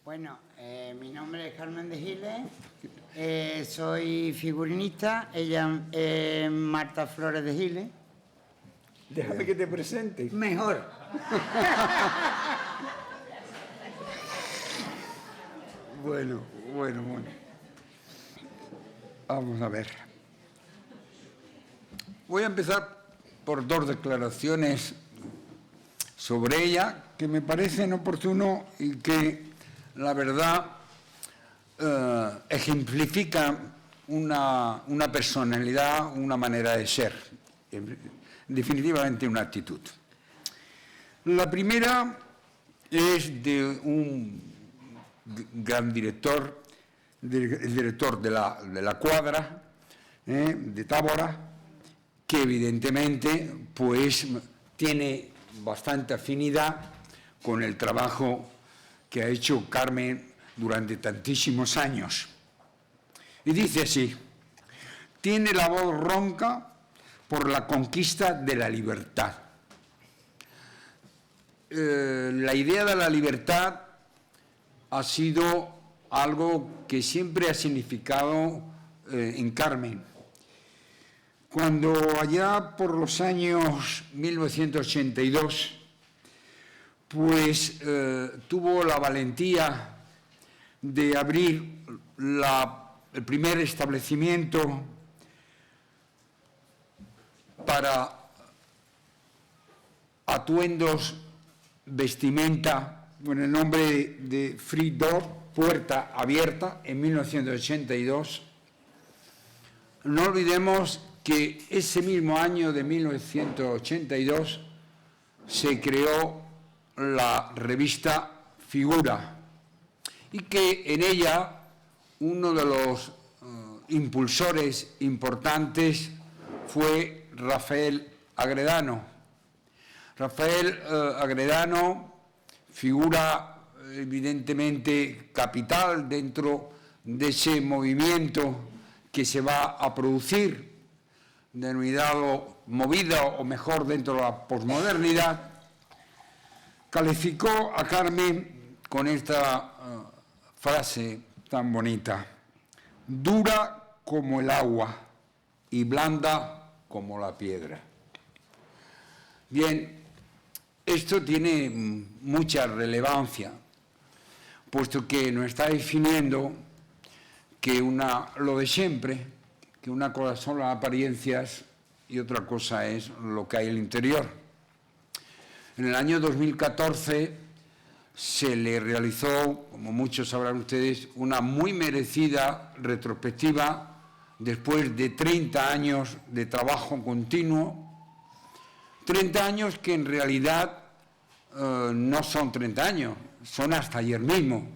Bueno, mi nombre es Carmen de Giles, soy figurinista, ella es Marta Flores de Giles. Déjame que te presente. Mejor. Bueno. Vamos a ver. Voy a empezar por dos declaraciones sobre ella que me parecen oportuno y que, la verdad, ejemplifican una personalidad, una manera de ser, definitivamente una actitud. La primera es de un gran director, el director de la Cuadra, de Tábora, que evidentemente pues tiene bastante afinidad con el trabajo que ha hecho Carmen durante tantísimos años. Y dice así: tiene la voz ronca por la conquista de la libertad. La idea de la libertad ha sido algo que siempre ha significado en Carmen. Cuando allá por los años 1982, pues tuvo la valentía de abrir el primer establecimiento para atuendos, vestimenta, con el nombre de Free Door, Puerta Abierta, en 1982. No olvidemos que ese mismo año de 1982 se creó la revista Figura y que en ella uno de los impulsores importantes fue Rafael Agredano. Rafael Agredano, figura evidentemente capital dentro de ese movimiento que se va a producir, denominado movida, o mejor, dentro de la posmodernidad, calificó a Carmen con esta frase tan bonita: dura como el agua y blanda como la piedra. Bien, esto tiene mucha relevancia, puesto que nos está definiendo que lo de siempre, que una cosa son las apariencias y otra cosa es lo que hay en el interior. En el año 2014 se le realizó, como muchos sabrán ustedes, una muy merecida retrospectiva después de 30 años de trabajo continuo, 30 años que en realidad no son 30 años, son hasta ayer mismo,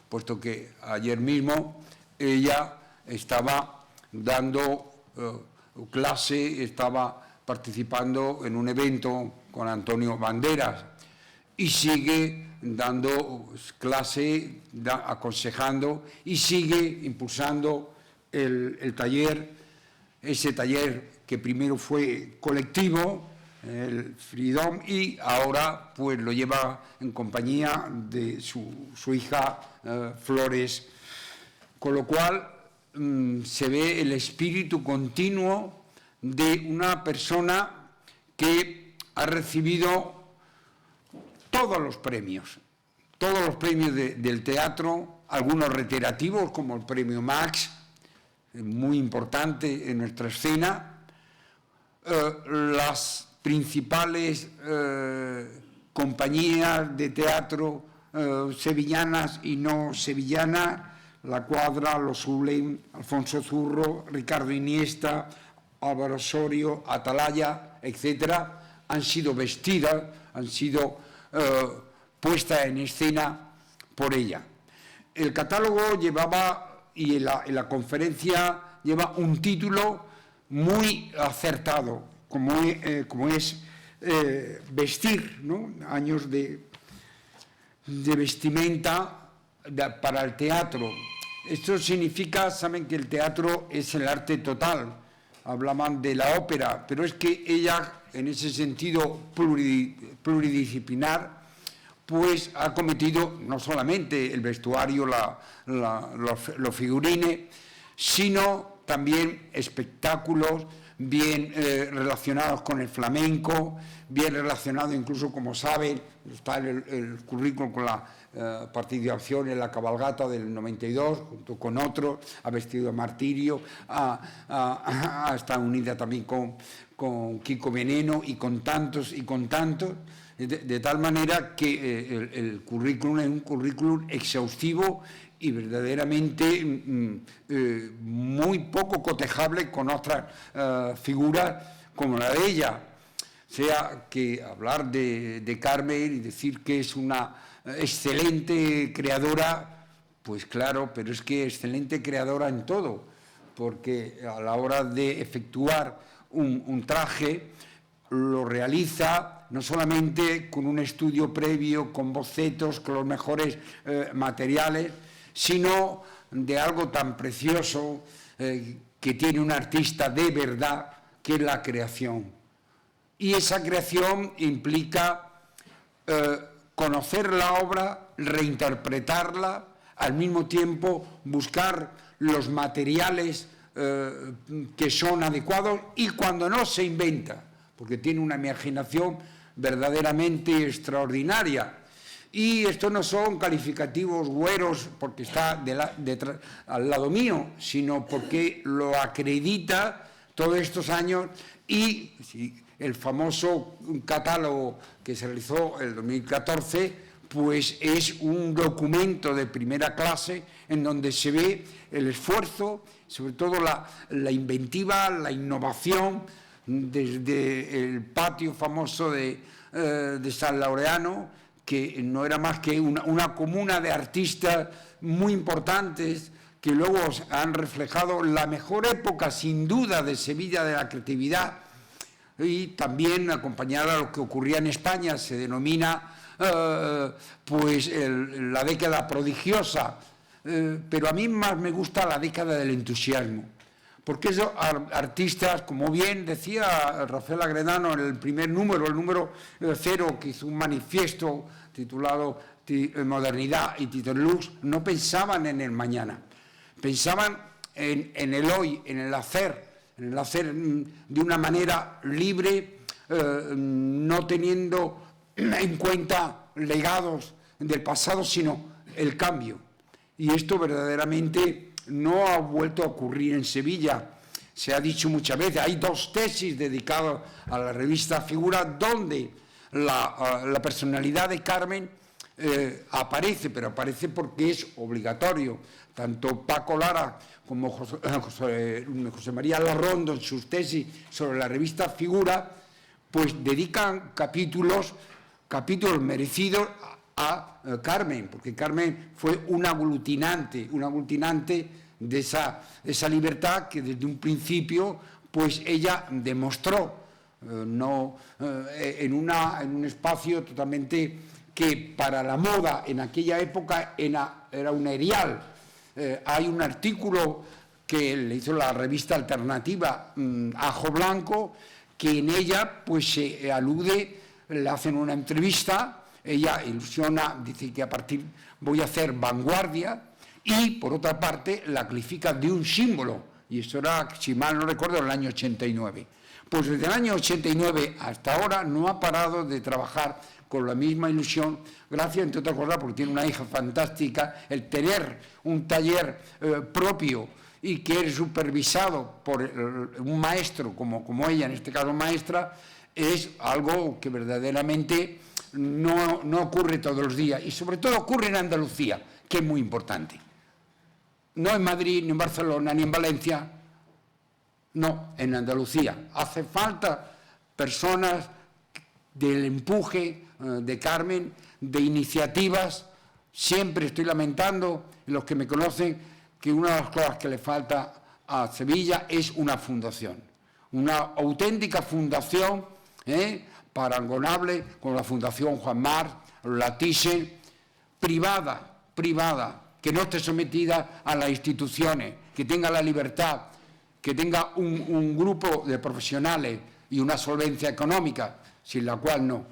puesto que ayer mismo ella estaba dando clase, estaba participando en un evento con Antonio Banderas y sigue dando clase, aconsejando y sigue impulsando el taller, ese taller que primero fue colectivo, el Freedom, y ahora pues lo lleva en compañía de su hija Flores, con lo cual se ve el espíritu continuo de una persona que ha recibido todos los premios del teatro, algunos reiterativos como el premio Max, muy importante en nuestra escena, las principales compañías de teatro sevillanas y no sevillanas, La Cuadra, Los Sublime, Alfonso Zurro, Ricardo Iniesta, Álvaro Osorio, Atalaya, etcétera, han sido vestidas, han sido puestas en escena por ella. El catálogo llevaba, y la conferencia lleva un título muy acertado, como es vestir, ¿no? Años de vestimenta para el teatro. Esto significa, saben que el teatro es el arte total, hablaban de la ópera, pero es que ella, en ese sentido pluridisciplinar, pues ha cometido no solamente el vestuario, los figurines, sino también espectáculos bien relacionados con el flamenco, bien relacionados incluso, como saben, está el currículum con la participación en la cabalgata del 92, junto con otros, ha vestido de martirio, ha estado unida también con Kiko Veneno y con tantos, de tal manera que el currículum es un currículum exhaustivo y verdaderamente muy poco cotejable con otras figuras como la de ella. O sea, que hablar de Carmen y decir que es una excelente creadora, pues claro, pero es que excelente creadora en todo, porque a la hora de efectuar un traje lo realiza no solamente con un estudio previo, con bocetos, con los mejores materiales, sino de algo tan precioso que tiene un artista de verdad, que es la creación. Y esa creación implica conocer la obra, reinterpretarla, al mismo tiempo buscar los materiales que son adecuados y cuando no se inventa, porque tiene una imaginación verdaderamente extraordinaria. Y estos no son calificativos güeros porque está al lado mío, sino porque lo acredita todos estos años y el famoso catálogo que se realizó en el 2014, pues es un documento de primera clase en donde se ve el esfuerzo, sobre todo la inventiva, la innovación, desde el patio famoso de San Laureano, que no era más que una comuna de artistas muy importantes que luego han reflejado la mejor época, sin duda, de Sevilla, de la creatividad, y también acompañada a lo que ocurría en España, se denomina pues la década prodigiosa, pero a mí más me gusta la década del entusiasmo, porque esos artistas, como bien decía Rafael Agredano en el primer número, el número 0, que hizo un manifiesto titulado Modernidad y Tito Lux, no pensaban en el mañana, pensaban en el hoy, en el hacer de una manera libre, no teniendo en cuenta legados del pasado, sino el cambio. Y esto verdaderamente no ha vuelto a ocurrir en Sevilla. Se ha dicho muchas veces, hay 2 tesis dedicadas a la revista Figura, donde la personalidad de Carmen aparece, pero aparece porque es obligatorio. Tanto Paco Lara como José María Larrondo, en sus tesis sobre la revista Figura, pues dedican capítulos merecidos a Carmen, porque Carmen fue un aglutinante de esa libertad que desde un principio pues ella demostró, en un espacio totalmente que para la moda en aquella época era un erial. Hay un artículo que le hizo la revista alternativa Ajo Blanco, que en ella pues se alude, le hacen una entrevista, ella ilusiona, dice que a partir voy a hacer vanguardia, y por otra parte la califica de un símbolo, y eso era, si mal no recuerdo, en el año 89. Pues desde el año 89 hasta ahora no ha parado de trabajar con la misma ilusión, gracias, entre otras cosas, porque tiene una hija fantástica. El tener un taller propio y que es supervisado por un maestro como ella, en este caso maestra, es algo que verdaderamente no ocurre todos los días, y sobre todo ocurre en Andalucía, que es muy importante. No en Madrid, ni en Barcelona, ni en Valencia, no, en Andalucía. Hace falta personas del empuje de Carmen, de iniciativas. Siempre estoy lamentando, los que me conocen, que una de las cosas que le falta a Sevilla es una fundación, una auténtica fundación, parangonable con la Fundación Juan March, la Thyssen, privada, que no esté sometida a las instituciones, que tenga la libertad, que tenga un grupo de profesionales y una solvencia económica, sin la cual no.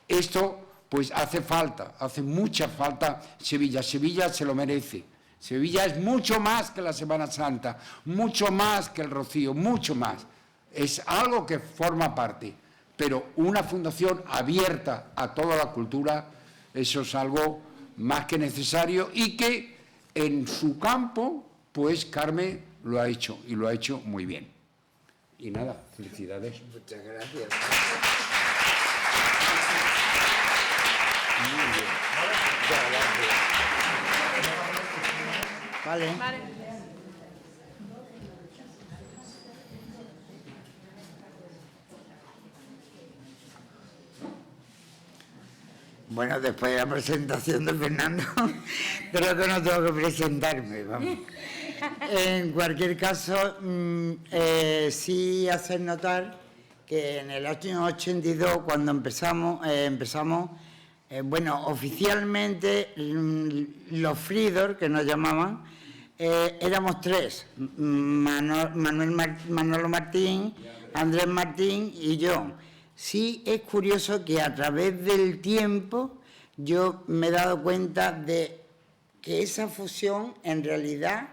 Esto, pues pues hace mucha falta Sevilla. Sevilla se lo merece. Sevilla es mucho más que la Semana Santa, mucho más que el Rocío, mucho más. Es algo que forma parte, pero una fundación abierta a toda la cultura, eso es algo más que necesario y que en su campo, pues Carmen lo ha hecho y lo ha hecho muy bien. Y nada, felicidades. Muchas gracias. Muy bien. Muchas gracias. Vale. Bueno, después de la presentación de Fernando, creo que no tengo que presentarme, vamos. En cualquier caso, sí hacer notar que en el año 82, cuando empezamos, bueno, oficialmente los Fridor, que nos llamaban, éramos tres, Manolo Martín, Andrés Martín y yo. Sí es curioso que a través del tiempo yo me he dado cuenta de que esa fusión en realidad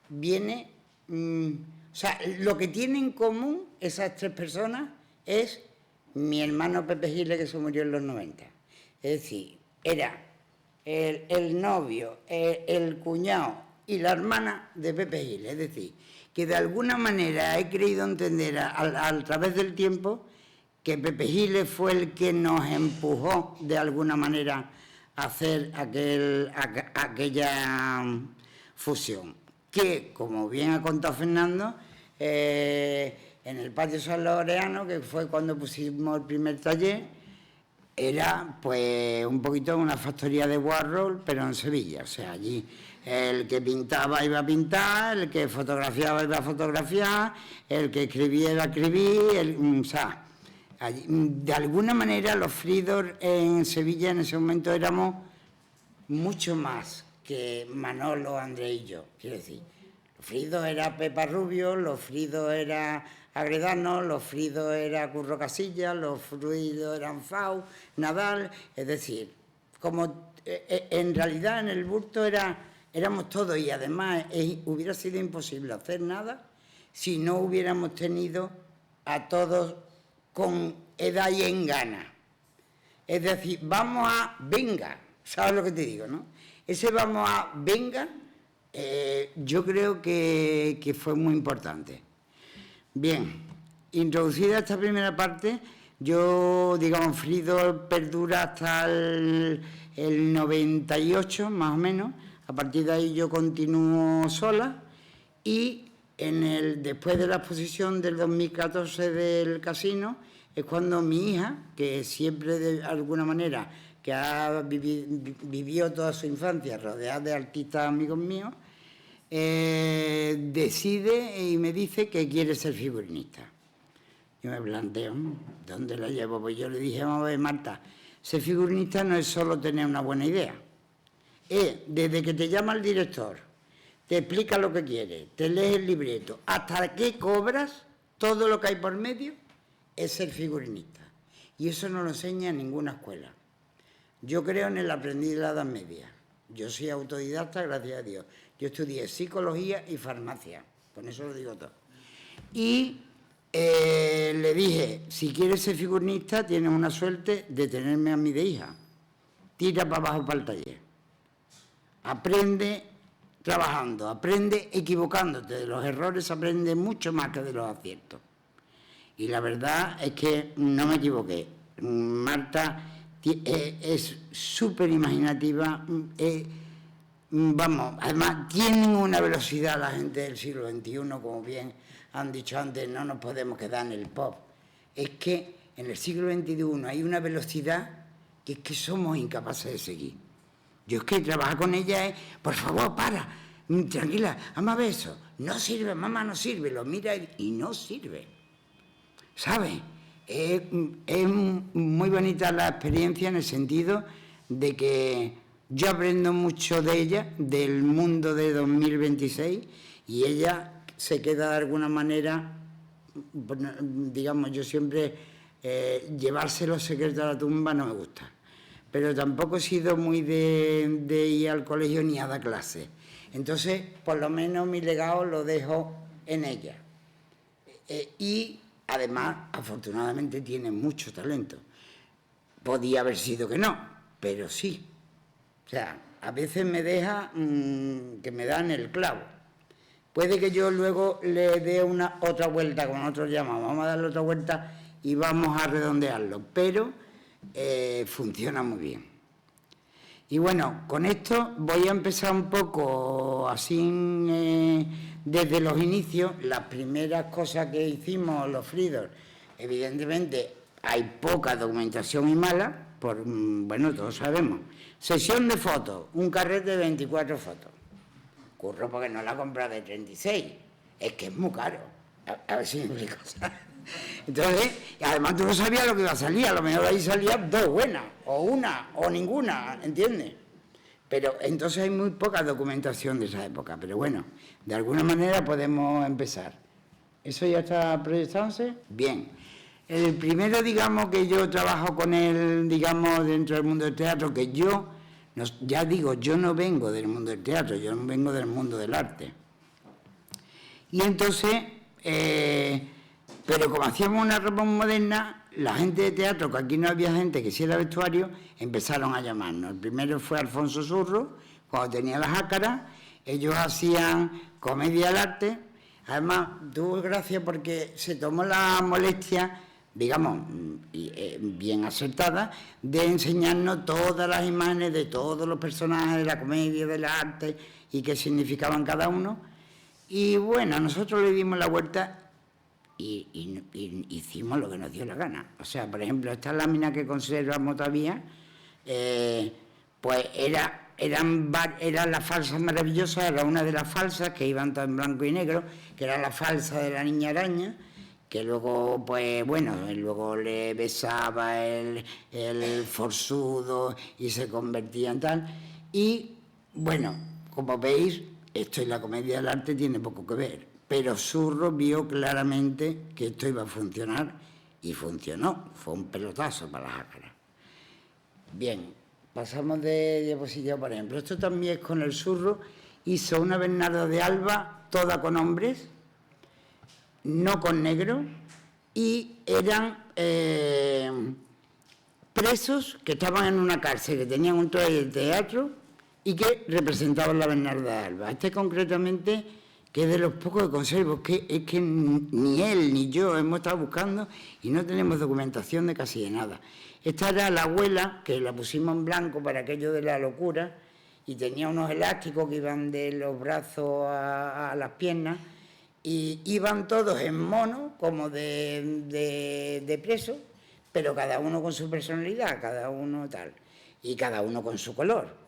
viene, o sea, lo que tienen en común esas tres personas es mi hermano Pepe Giles, que se murió en los 90. Es decir, era el novio, el cuñado y la hermana de Pepe Giles. Es decir, que de alguna manera he creído entender a través del tiempo que Pepe Giles fue el que nos empujó de alguna manera a hacer aquella fusión. Que, como bien ha contado Fernando, en el Patio San Laureano, que fue cuando pusimos el primer taller, era pues un poquito una factoría de Warhol, pero en Sevilla. O sea, allí el que pintaba iba a pintar, el que fotografiaba iba a fotografiar, el que escribía iba a escribir, o sea, allí, de alguna manera los Fridor en Sevilla en ese momento éramos mucho más que Manolo, Andrés y yo. Quiero decir, los Fridor era Pepa Rubio, los Fridor era Agredano, los Fridor era Curro Casillas, los Fridor eran Fau, Nadal. Es decir, como en realidad en el bulto éramos todos, y además hubiera sido imposible hacer nada si no hubiéramos tenido a todos con edad y en gana. Es decir, vamos a venga, ¿sabes lo que te digo, no? Ese vamos a venga, yo creo que fue muy importante. Bien, introducida esta primera parte, yo, digamos, Fridor perdura hasta el 98, más o menos. A partir de ahí yo continúo sola y después de la exposición del 2014 del Casino es cuando mi hija, que siempre de alguna manera que vivió toda su infancia rodeada de artistas amigos míos, decide y me dice que quiere ser figurinista. Yo me planteo, ¿dónde la llevo? Pues yo le dije, vamos a ver, Marta, ser figurinista no es solo tener una buena idea. Desde que te llama el director, te explica lo que quiere, te lees el libreto, hasta que cobras, todo lo que hay por medio es ser figurinista. Y eso no lo enseña en ninguna escuela. Yo creo en el aprendiz de la Edad Media. Yo soy autodidacta, gracias a Dios. Yo estudié psicología y farmacia, con eso lo digo todo. Y le dije, si quieres ser figurinista, tienes una suerte de tenerme a mí de hija. Tira para abajo para el taller. Aprende trabajando, aprende equivocándote. De los errores aprende mucho más que de los aciertos. Y la verdad es que no me equivoqué. Marta es súper imaginativa. Vamos, además tienen una velocidad la gente del siglo XXI, como bien han dicho antes, no nos podemos quedar en el pop. Es que en el siglo XXI hay una velocidad que es que somos incapaces de seguir. Yo es que trabajar con ella es, por favor, para, tranquila, vamos a ver eso. No sirve, mamá, no sirve, lo mira y no sirve. ¿Sabes? Es muy bonita la experiencia en el sentido de que yo aprendo mucho de ella, del mundo de 2026, y ella se queda de alguna manera, digamos, yo siempre llevarse los secretos a la tumba no me gusta. pero tampoco he sido muy de ir al colegio ni a dar clases. Entonces, por lo menos mi legado lo dejo en ella. Y además, afortunadamente, tiene mucho talento. Podía haber sido que no, pero sí. O sea, a veces me deja que me dan el clavo. Puede que yo luego le dé otra vuelta, como nosotros llamamos, vamos a darle otra vuelta y vamos a redondearlo, pero funciona muy bien. Y bueno, con esto voy a empezar un poco así desde los inicios. Las primeras cosas que hicimos los Freedom, evidentemente hay poca documentación y mala, bueno, todos sabemos. Sesión de fotos, un carrete de 24 fotos. Curro porque no la compra de 36, es que es muy caro. A ver si me explico. Entonces, y además tú no sabías lo que iba a salir, a lo mejor ahí salían dos buenas, o una, o ninguna, ¿entiendes? Pero entonces hay muy poca documentación de esa época, pero bueno, de alguna manera podemos empezar. ¿Eso ya está proyectándose? Bien. El primero, digamos, que yo trabajo con él, digamos, dentro del mundo del teatro, que yo, ya digo, yo no vengo del mundo del teatro, yo no vengo del mundo del arte. Y entonces, pero como hacíamos una ropa moderna, la gente de teatro, que aquí no había gente que hiciera vestuario, empezaron a llamarnos. El primero fue Alfonso Surro, cuando tenía las ácaras, ellos hacían comedia del arte. Además, tuvo gracia porque se tomó la molestia, digamos, bien acertada, de enseñarnos todas las imágenes de todos los personajes de la comedia, del arte, y qué significaban cada uno. Y bueno, nosotros le dimos la vuelta y hicimos lo que nos dio la gana. O sea, por ejemplo, esta lámina que conservamos todavía, pues eran las falsas maravillosas, era una de las falsas que iban todas en blanco y negro, que era la falsa de la niña araña, que luego, pues bueno, luego le besaba el forzudo y se convertía en tal. Y bueno, como veis, esto y la comedia del arte tiene poco que ver. Pero Surro vio claramente que esto iba a funcionar y funcionó. Fue un pelotazo para las ácaras. Bien, pasamos de diapositiva, por ejemplo. Esto también es con el Surro. Hizo una Bernarda de Alba, toda con hombres, no con negro, y eran presos que estaban en una cárcel, que tenían un traje de teatro y que representaban la Bernarda de Alba. Este concretamente, que es de los pocos que conservo, es que ni él ni yo hemos estado buscando y no tenemos documentación de casi de nada. Esta era la abuela, que la pusimos en blanco para aquello de la locura, y tenía unos elásticos que iban de los brazos a las piernas, y iban todos en mono, como de preso, pero cada uno con su personalidad, cada uno tal, y cada uno con su color.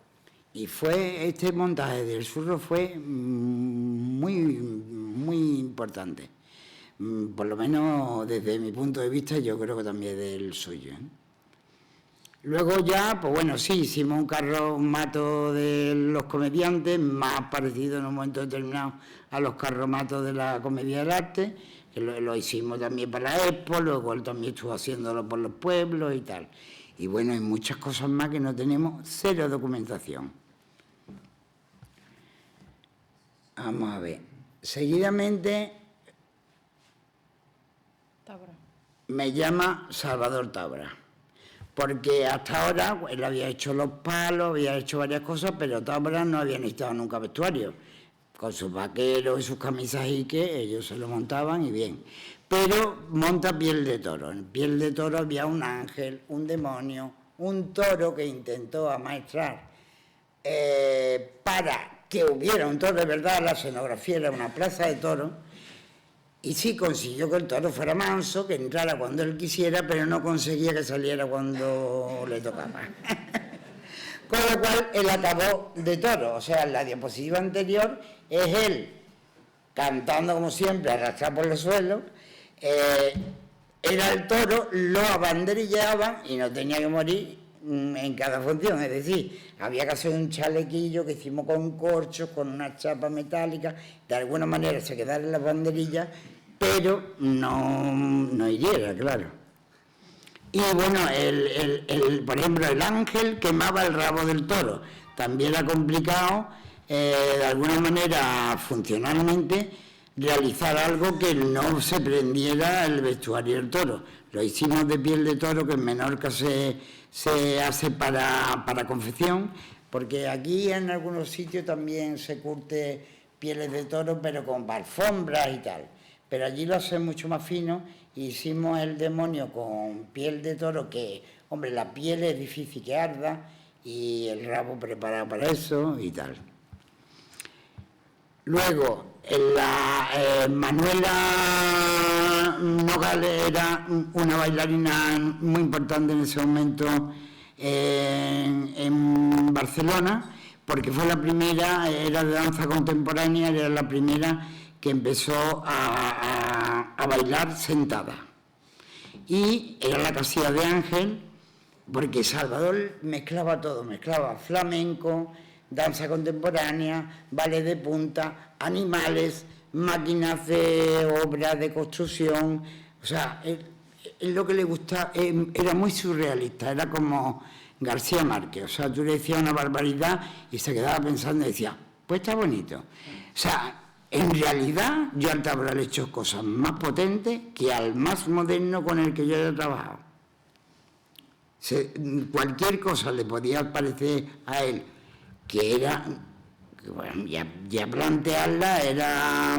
Y este montaje del Surro fue muy importante. Por lo menos desde mi punto de vista, yo creo que también del suyo. Luego ya, pues bueno, sí, hicimos un carromato de los comediantes, más parecido en un momento determinado a los carromatos de la comedia del arte, que lo hicimos también para la Expo, luego él también estuvo haciéndolo por los pueblos y tal. Y bueno, hay muchas cosas más que no tenemos, cero documentación. Vamos a ver. Seguidamente me llama Salvador Tabra, porque hasta ahora él había hecho los palos, había hecho varias cosas, pero Tabra no había necesitado nunca vestuario. Con sus vaqueros y sus camisas y que ellos se lo montaban y bien. Pero monta piel de toro. En piel de toro había un ángel, un demonio, un toro que intentó amaestrar para que hubiera un toro de verdad. La escenografía era una plaza de toros, y sí consiguió que el toro fuera manso, que entrara cuando él quisiera, pero no conseguía que saliera cuando le tocaba. Con lo cual él acabó de toro. O sea, en la diapositiva anterior es él cantando como siempre, arrastrado por los suelos. Era el toro, lo abanderillaban y no tenía que morir en cada función. Es decir, había que hacer un chalequillo que hicimos con corchos, con una chapa metálica, de alguna manera se quedara en las banderillas, pero no hiriera, claro. Y bueno, por ejemplo, el ángel quemaba el rabo del toro. También era complicado, de alguna manera, funcionalmente, realizar algo que no se prendiera el vestuario del toro. Lo hicimos de piel de toro, que en Menorca se hace para confección, porque aquí en algunos sitios también se curte pieles de toro, pero con alfombras y tal. Pero allí lo hacen mucho más fino. Hicimos el demonio con piel de toro, que, hombre, la piel es difícil que arda, y el rabo preparado para eso y tal. Luego, Manuela Nogales era una bailarina muy importante en ese momento en Barcelona, porque fue la primera, era de danza contemporánea, era la primera que empezó a bailar sentada. Y era la casilla de Ángel, porque Salvador mezclaba todo, mezclaba flamenco, danza contemporánea, ballet de punta, animales, máquinas de obra, de construcción. O sea, lo que le gustaba, era muy surrealista, era como García Márquez. O sea, tú le decías una barbaridad y se quedaba pensando y decía, pues está bonito. O sea, en realidad yo al habré hecho cosas más potentes que al más moderno con el que yo haya trabajado. Cualquier cosa le podía parecer a él que era, bueno, ya plantearla era,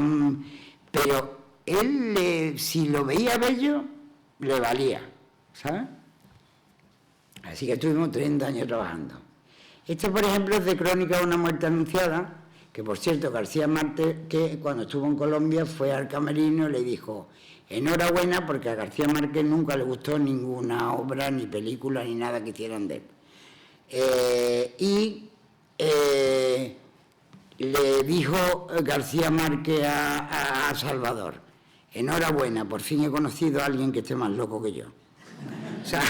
pero él si lo veía bello, le valía, ¿sabes? Así que estuvimos 30 años trabajando. Este, por ejemplo, es de Crónica de una muerte anunciada, que por cierto García Márquez, que cuando estuvo en Colombia fue al camerino y le dijo, enhorabuena, porque a García Márquez nunca le gustó ninguna obra, ni película, ni nada que hicieran de él. Le dijo García Márquez a Salvador, enhorabuena, por fin he conocido a alguien que esté más loco que yo. O sea,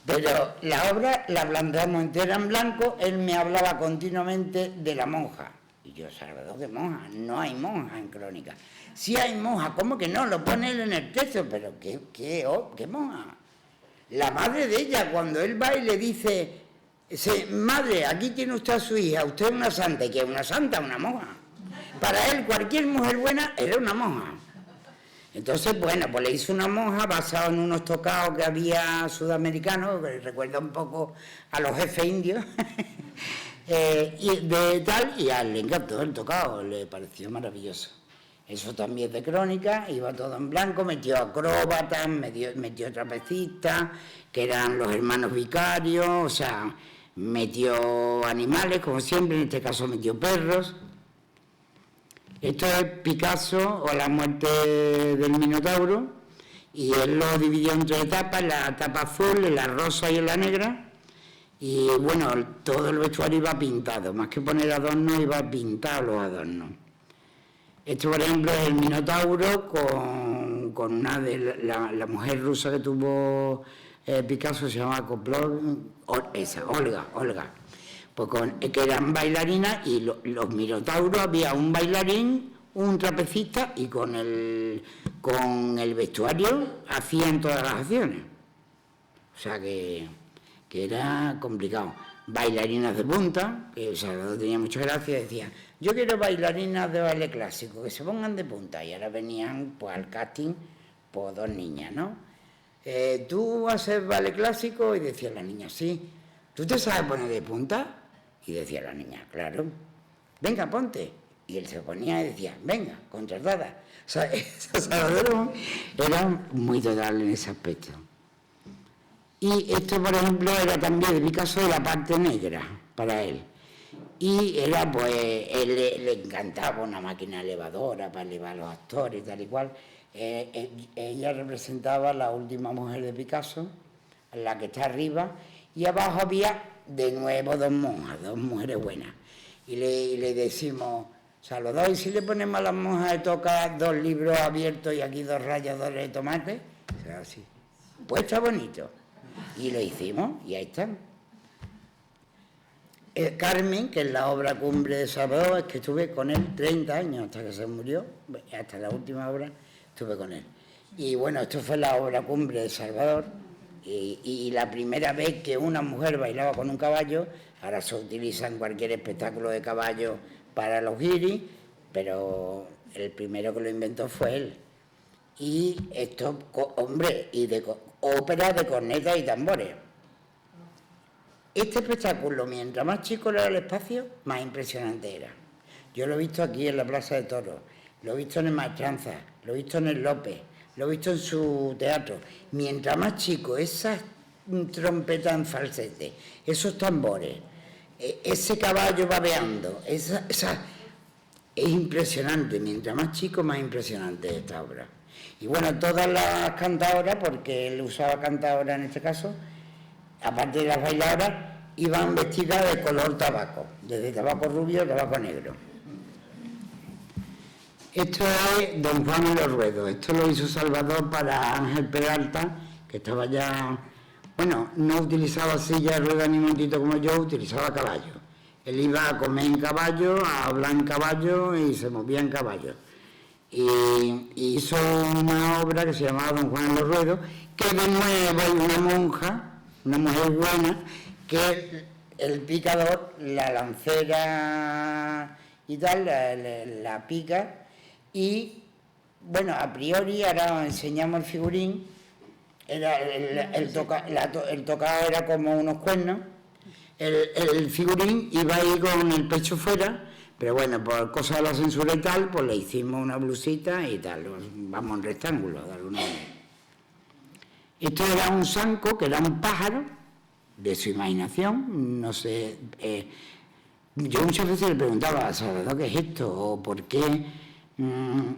pero la obra la planteamos entera en blanco. Él me hablaba continuamente de la monja. Y yo, Salvador, ¿qué monja? No hay monja en Crónica. Sí hay monja, ¿cómo que no? Lo pone él en el texto, pero ¿qué monja? La madre de ella, cuando él va y le dice, madre, aquí tiene usted a su hija, usted es una santa. ¿Y qué es una santa? Una monja. Para él, cualquier mujer buena era una monja. Entonces, bueno, pues le hizo una monja basado en unos tocados que había sudamericanos, que recuerda un poco a los jefes indios, y a él le encantó el tocado, le pareció maravilloso. Eso también es de Crónica, iba todo en blanco, metió acróbatas, metió trapecistas, que eran los hermanos vicarios, o sea, metió animales, como siempre, en este caso metió perros. Esto es Picasso o la muerte del Minotauro, y él lo dividió en 3 etapas, la etapa azul, la rosa y la negra, y bueno, todo el vestuario iba pintado, más que poner adornos, iba pintado los adornos. Esto, por ejemplo, es el Minotauro con una de la mujer rusa que tuvo Picasso, se llama Olga. Pues que eran bailarinas, y los Minotauros había un bailarín, un trapecista, y con el vestuario hacían todas las acciones. O sea que era complicado. Bailarinas de punta, que Salvador tenía mucha gracia, decía, yo quiero bailarinas de baile clásico, que se pongan de punta. Y ahora venían pues al casting pues 2 niñas, ¿no? ¿Tú vas a hacer baile clásico? Y decía la niña, sí. ¿Tú te sabes poner de punta? Y decía la niña, claro. Venga, ponte. Y él se ponía y decía, venga, contratada. O sea, Salvador era muy total en ese aspecto. Y esto, por ejemplo, era también de Picasso de la parte negra para él. Y era, pues, él le encantaba una máquina elevadora para elevar a los actores y tal y cual. Ella representaba la última mujer de Picasso, la que está arriba, y abajo había de nuevo 2 monjas, 2 mujeres buenas. Y le decimos, Salvador, ¿y si le ponemos a las monjas de tocar 2 libros abiertos y aquí 2 ralladores de tomate? O sea, así. Pues está bonito. Y lo hicimos, y ahí están. Carmen, que es la obra cumbre de Salvador, es que estuve con él 30 años hasta que se murió, hasta la última obra estuve con él. Y bueno, esto fue la obra cumbre de Salvador. Y la primera vez que una mujer bailaba con un caballo, ahora se utiliza en cualquier espectáculo de caballo para los guiris, pero el primero que lo inventó fue él. Y esto, hombre, y de ópera de cornetas y tambores. Este espectáculo, mientras más chico era el espacio, más impresionante era. Yo lo he visto aquí en la Plaza de Toros, lo he visto en el Maestranza, lo he visto en el López, lo he visto en su teatro. Mientras más chico, esas trompetas en falsete, esos tambores, ese caballo babeando, es impresionante. Mientras más chico, más impresionante esta obra. Y bueno, todas las cantadoras, porque él usaba cantadora en este caso, aparte de las bailadoras, iban vestidas de color tabaco, desde tabaco rubio a tabaco negro. Esto es Don Juan y los Ruedos. Esto lo hizo Salvador para Ángel Peralta, que estaba ya... Bueno, no utilizaba silla de rueda ni montito como yo, utilizaba caballo. Él iba a comer en caballo, a hablar en caballo y se movía en caballo. Y hizo una obra que se llamaba Don Juan y los Ruedos, que de nuevo hay una monja, una mujer buena, que el picador, la lancera y tal, la pica. Y, bueno, a priori, ahora enseñamos el figurín, era el tocado era como unos cuernos, el figurín iba ahí con el pecho fuera, pero bueno, por cosa de la censura y tal, pues le hicimos una blusita y tal, vamos en rectángulo, de alguna manera. Esto era un sanco, que era un pájaro, de su imaginación, no sé... yo muchas veces le preguntaba a Salvador, ¿qué es esto? O ¿por qué...?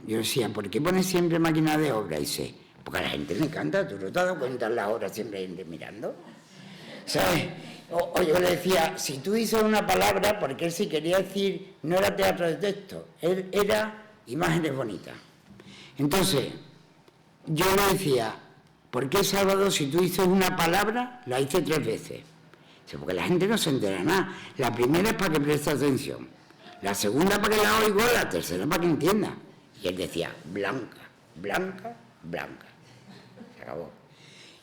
Yo decía, ¿por qué pones siempre máquina de obra? Y dice, porque a la gente le encanta, ¿tú no te has dado cuenta en las horas siempre hay gente mirando? ¿Sabes? O yo le decía, si tú dices una palabra, porque él sí quería decir, no era teatro de texto, él era imágenes bonitas. Entonces, yo le decía, ¿por qué Salvador, si tú dices una palabra, la dices 3 veces? Dice, porque la gente no se entera nada. La primera es para que preste atención. La segunda para que la oiga, la tercera para que entienda. Y él decía, blanca, blanca, blanca. Se acabó.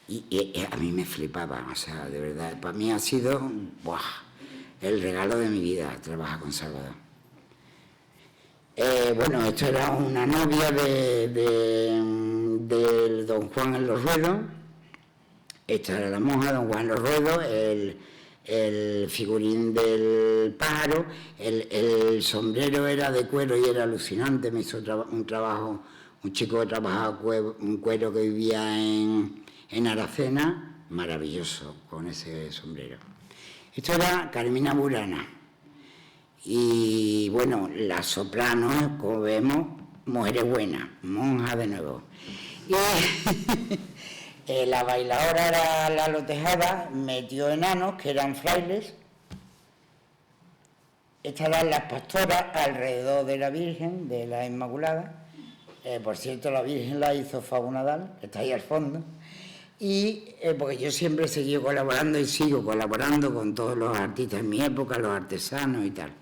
Y a mí me flipaba, o sea, de verdad, para mí ha sido, ¡buah!, el regalo de mi vida, trabajar con Salvador. Bueno, esto era una novia del Don Juan en los Ruedos. Esta era la monja, Don Juan en los Ruedos, el figurín del pájaro, el sombrero era de cuero y era alucinante, me hizo un trabajo, un chico que trabajaba un cuero que vivía en Aracena, maravilloso con ese sombrero. Esto era Carmina Burana. Y bueno, las sopranos, como vemos, mujeres buenas, monjas de nuevo. Y la bailadora era Lalo Tejada, metió enanos, que eran frailes. Estas eran las pastoras alrededor de la Virgen, de la Inmaculada. Por cierto, la Virgen la hizo Fago Nadal, que está ahí al fondo. Y porque yo siempre he seguido colaborando y sigo colaborando con todos los artistas en mi época, los artesanos y tal.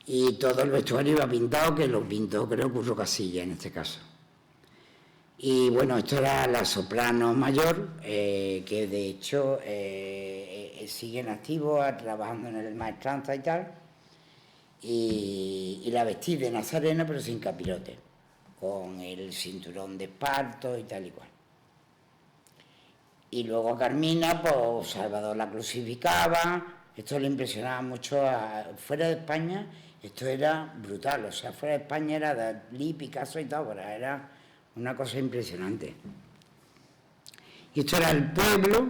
Y todo el vestuario iba pintado, que lo pintó, creo, Curro Casilla en este caso. Y bueno, esto era la soprano mayor, que de hecho siguen activos, trabajando en el Maestranza y tal. Y la vestí de nazarena, pero sin capirote, con el cinturón de esparto y tal y cual. Y luego a Carmina, pues Salvador la crucificaba. Esto le impresionaba mucho fuera de España. Esto era brutal, o sea, fuera de España era Dalí, Picasso y tal, pero era una cosa impresionante. Y esto era el pueblo,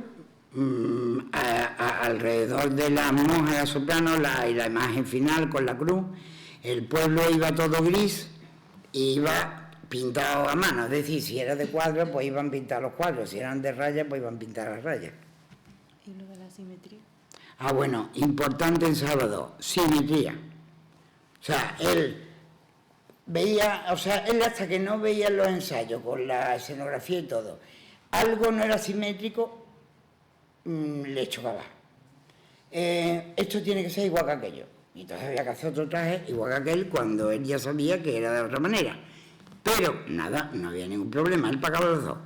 alrededor de las monjas, la soprano, y la imagen final con la cruz. El pueblo iba todo gris y iba pintado a mano, es decir, si era de cuadros, pues iban pintados los cuadros, si eran de rayas, pues iban pintadas las rayas. ¿Y lo de la simetría? Ah, bueno, importante en Salvador, simetría. O sea, él veía, o sea, él hasta que no veía los ensayos con la escenografía y todo, algo no era simétrico, le chocaba. Esto tiene que ser igual que aquello. Y entonces había que hacer otro traje igual que aquel cuando él ya sabía que era de otra manera. Pero nada, no había ningún problema, él pagaba los dos,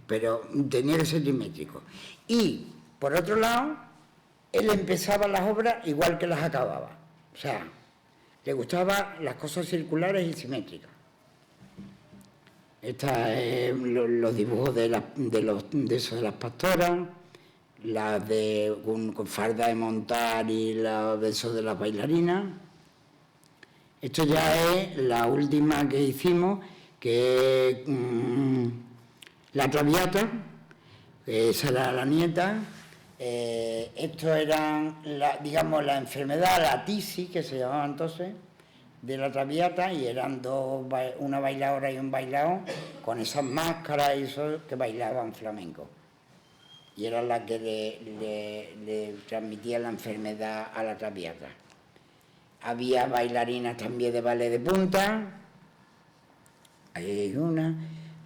pero tenía que ser simétrico. Y, por otro lado, él empezaba las obras igual que las acababa. O sea, le gustaban las cosas circulares y simétricas. Los dibujos de las pastoras, las con farda de montar y de esos de las bailarinas. Esto ya es la última que hicimos, que es la Traviata, esa era la nieta. Esto eran, digamos, la enfermedad, la tisis, que se llamaba entonces, de la Traviata, y eran una bailadora y un bailador, con esas máscaras y eso, que bailaban flamenco. Y era la que le transmitía la enfermedad a la Traviata. Había bailarinas también de ballet de punta. Ahí hay una.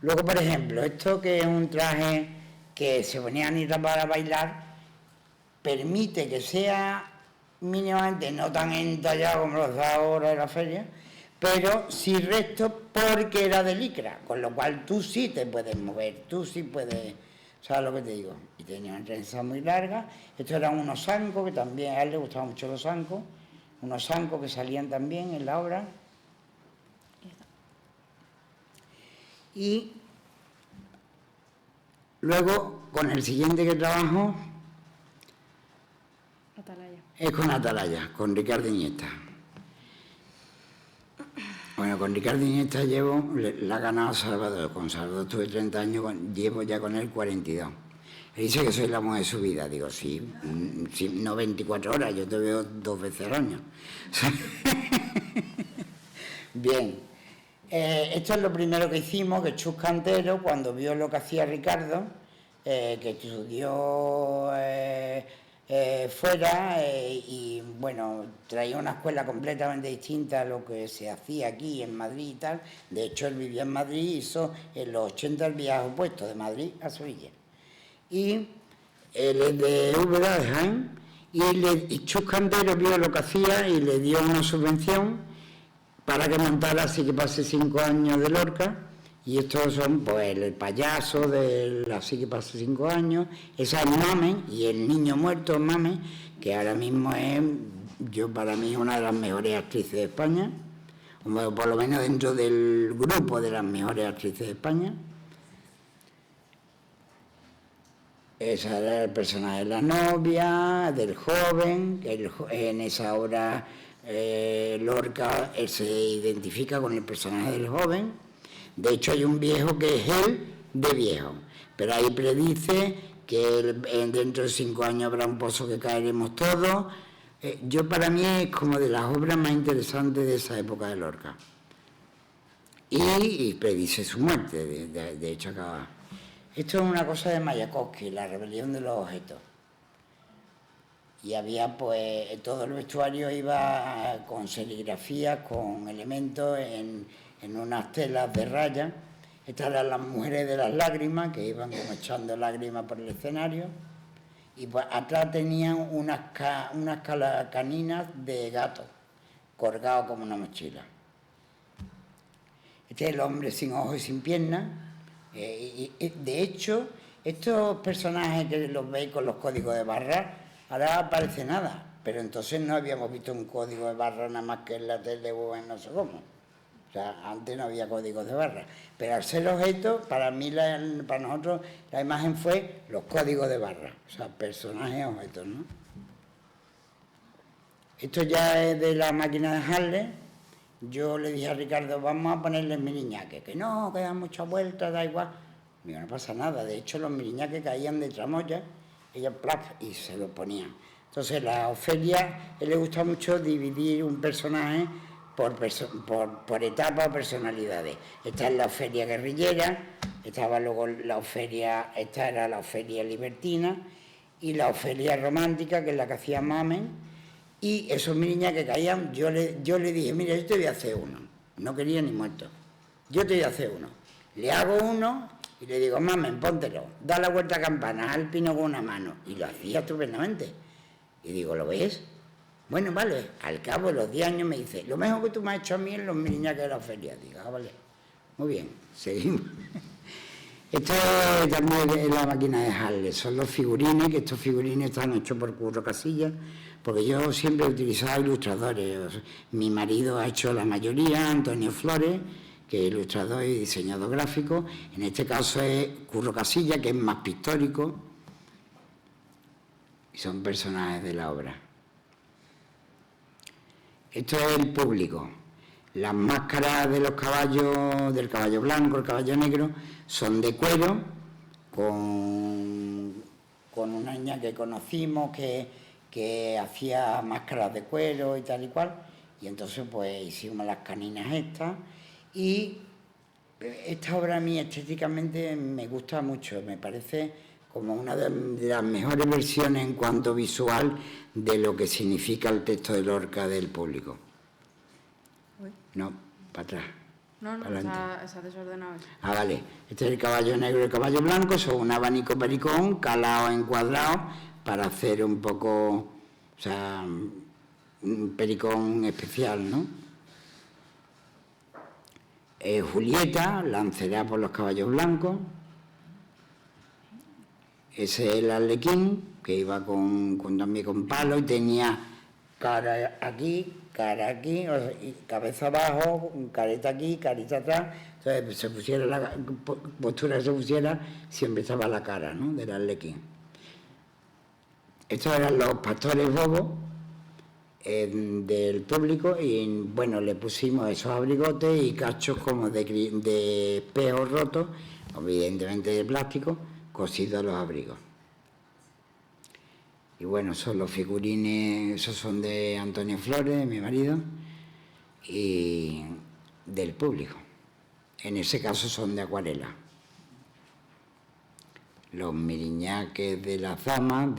Luego, por ejemplo, esto que es un traje que se ponía Anita para bailar, permite que sea mínimamente no tan entallado como los de ahora de la feria, pero sí recto porque era de licra, con lo cual tú sí te puedes mover, tú sí puedes, ¿sabes lo que te digo? Y tenía una trenza muy larga. Estos eran unos zancos, que también a él le gustaban mucho los zancos, unos zancos que salían también en la obra. Y luego, con el siguiente que trabajo, Atalaya. es con Atalaya, con Ricardo Iniesta. Bueno, con Ricardo Iniesta la ha ganado Salvador. Con Salvador tuve 30 años, llevo ya con él 42. Él dice que soy la mujer de su vida. Digo, sí, no 24 horas, yo te veo 2 veces al año. Bien, esto es lo primero que hicimos, que Chus Cantero, cuando vio lo que hacía Ricardo, que estudió fuera y bueno, traía una escuela completamente distinta a lo que se hacía aquí en Madrid y tal. De hecho, él vivía en Madrid y hizo en los 80 el viaje opuesto de Madrid a Sevilla. Y él es de Úbeda, de Jaén, y Chus Cantero vio lo que hacía y le dio una subvención para que montara Así que pase 5 años de Lorca. Y estos son, pues, el payaso de Así que pase 5 años, esa es Mamen, y el niño muerto Mamen, que ahora mismo es, para mí, es una de las mejores actrices de España, o por lo menos dentro del grupo de las mejores actrices de España. Esa era el personaje de la novia, del joven, que en esa obra Lorca se identifica con el personaje del joven. De hecho, hay un viejo que es él de viejo, pero ahí predice que dentro de 5 años habrá un pozo que caeremos todos. Para mí es como de las obras más interesantes de esa época de Lorca. Y predice su muerte, de hecho acaba. Esto es una cosa de Mayakovsky, la rebelión de los objetos. Y había, pues, todo el vestuario iba con serigrafías, con elementos en unas telas de raya. Estas eran las mujeres de las lágrimas, que iban como echando lágrimas por el escenario. Y pues atrás tenían unas caninas de gato, colgados como una mochila. Este es el hombre sin ojos y sin piernas. De hecho, estos personajes que los veis con los códigos de barra, ahora parece nada, pero entonces no habíamos visto un código de barra nada más que en la tele o en no sé cómo. O sea, antes no había códigos de barra. Pero al ser objeto, para nosotros, la imagen fue los códigos de barra. O sea, personajes objetos, ¿no? Esto ya es de la máquina de Harley. Yo le dije a Ricardo, vamos a ponerle miriñaque, que no, que dan muchas vueltas, da igual. Digo, no pasa nada. De hecho, los miriñaques caían de tramoya, ella plac, y se lo ponían. Entonces, la Ofelia, a él le gusta mucho dividir un personaje por etapas o personalidades. Esta es la Ofelia guerrillera, estaba luego la Ofelia, esta era la Ofelia libertina, y la Ofelia romántica, que es la que hacía Mamen. Y esos niñas que caían, yo le dije, mira, yo te voy a hacer uno. No quería ni muerto. Yo te voy a hacer uno. Le hago uno y le digo, Mamen, póntelo, da la vuelta a campana, al pino con una mano. Y lo hacía estupendamente. Y digo, ¿lo ves? Bueno, vale. Al cabo de los 10 años me dice, lo mejor que tú me has hecho a mí es los niñas que de la feria. Digo, vale. Muy bien, seguimos. Esto también es la máquina de Harley, son los figurines, que estos figurines están hechos por Curro Casillas, porque yo siempre he utilizado ilustradores. Mi marido ha hecho la mayoría, Antonio Flores, que es ilustrador y diseñador gráfico. En este caso es Curro Casillas, que es más pictórico, y son personajes de la obra. Esto es el público. Las máscaras de los caballos, del caballo blanco, el caballo negro, son de cuero, con una niña que conocimos que hacía máscaras de cuero y tal y cual, y entonces pues hicimos las caninas estas, y esta obra a mí estéticamente me gusta mucho, me parece como una de las mejores versiones en cuanto visual de lo que significa el texto de Lorca del público. No, para atrás. No, para está desordenado. Ah, vale. Este es el caballo negro y el caballo blanco, son un abanico pericón calado en cuadrado para hacer un poco, o sea, un pericón especial, ¿no? Julieta, lancerada por los caballos blancos. Ese es el arlequín, que iba también con palo y tenía cara aquí, y cabeza abajo, careta aquí, carita atrás. Entonces, se pusiera la postura que se pusiera, siempre estaba la cara, ¿no?, del arlequín. Estos eran los pastores bobos del público y, bueno, le pusimos esos abrigotes y cachos como de espejos rotos, evidentemente de plástico, cosidos a los abrigos. Y bueno, son los figurines, esos son de Antonio Flores, de mi marido, y del público. En ese caso son de acuarela. Los miriñaques de las damas,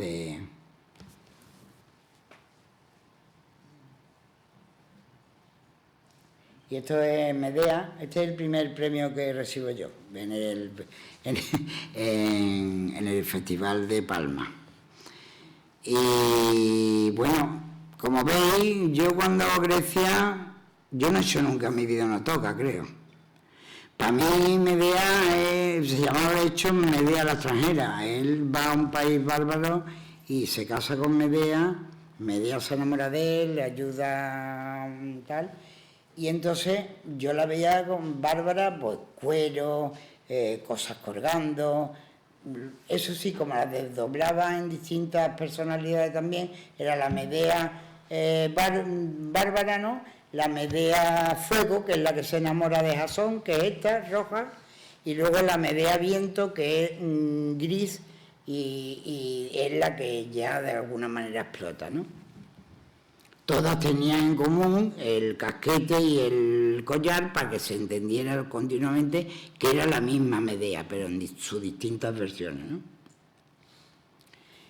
Y esto es Medea, este es el primer premio que recibo yo en el Festival de Palma. Y bueno, como veis, yo cuando hago Grecia, yo no he hecho nunca en mi vida una toca, creo. Para mí Medea se llamaba de hecho Medea la extranjera. Él va a un país bárbaro y se casa con Medea, Medea se enamora de él, le ayuda tal. Y entonces yo la veía con Bárbara, pues cuero, cosas colgando. Eso sí, como las desdoblaba en distintas personalidades también, era la Medea Bárbara, ¿no? La Medea Fuego, que es la que se enamora de Jasón, que es esta, roja, y luego la Medea Viento, que es gris, y es la que ya de alguna manera explota, ¿no? Todas tenían en común el casquete y el collar para que se entendiera continuamente que era la misma Medea, pero en sus distintas versiones, ¿no?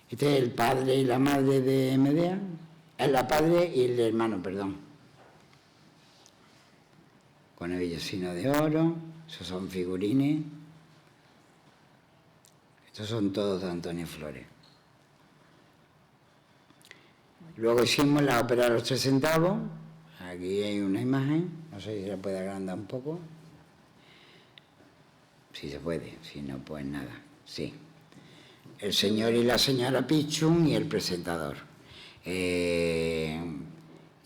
Este es el padre y la madre de Medea, es la padre y el hermano, perdón. Con el vellocino de oro, esos son figurines. Estos son todos de Antonio Flores. Luego hicimos la ópera de los 3 centavos. Aquí hay una imagen, no sé si se puede agrandar un poco. Sí se puede, si no, pues nada, sí. El señor y la señora Pichun y el presentador. Y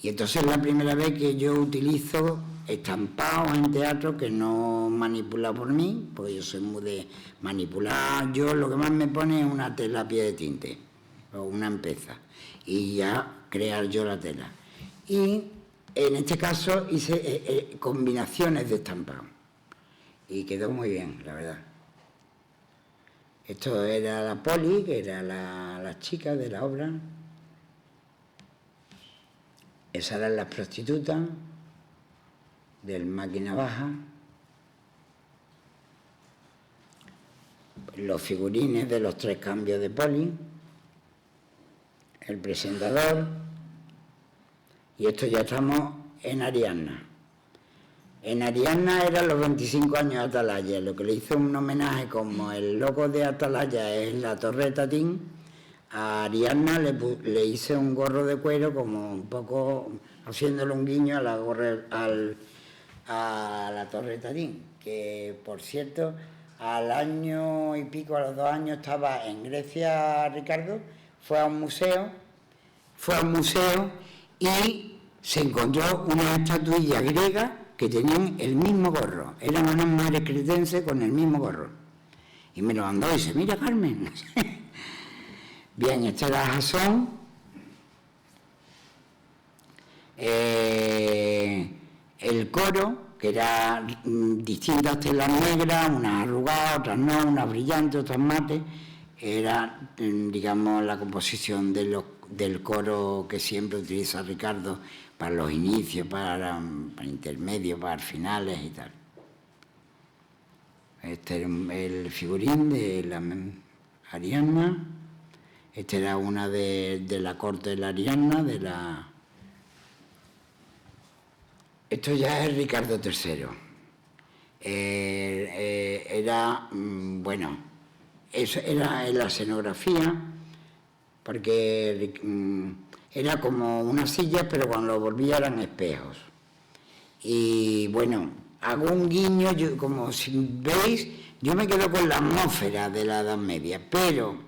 entonces es la primera vez que yo utilizo estampados en teatro que no manipulado por mí, porque yo soy muy de manipular. Yo lo que más me pone es una tela a pie de tinte, o una empeza, y ya crear yo la tela. Y en este caso hice combinaciones de estampado y quedó muy bien, la verdad. Esto era la Poli, que era la chica de la obra. Esas eran las prostitutas del Máquina Baja. Los figurines de los 3 cambios de Poli. El presentador, y esto ya estamos en Ariadna. En Ariadna eran los 25 años de Atalaya, lo que le hizo un homenaje, como el logo de Atalaya es la Torre de Tatín, a Ariadna le hice un gorro de cuero, como un poco haciéndole un guiño a la Torre de Tatín. que por cierto, al año y pico, a los 2 años, estaba en Grecia Ricardo, fue a un museo y se encontró una estatuilla griega que tenían el mismo gorro, eran unas madres cretenses con el mismo gorro. Y me lo mandó y dice, mira Carmen. Bien, este era Jasón. El coro, que era distintas telas negras, unas arrugadas, otras no, unas brillantes, otras mates, era, digamos, la composición del coro que siempre utiliza Ricardo para los inicios, para intermedios, para finales y tal. Este era el figurín de la Ariadna, este era una de la corte de la Ariadna, Esto ya es Ricardo III. Bueno, eso era en la escenografía, porque era como una silla, pero cuando lo volvía eran espejos. Y bueno, hago un guiño, como si veis, yo me quedo con la atmósfera de la Edad Media, pero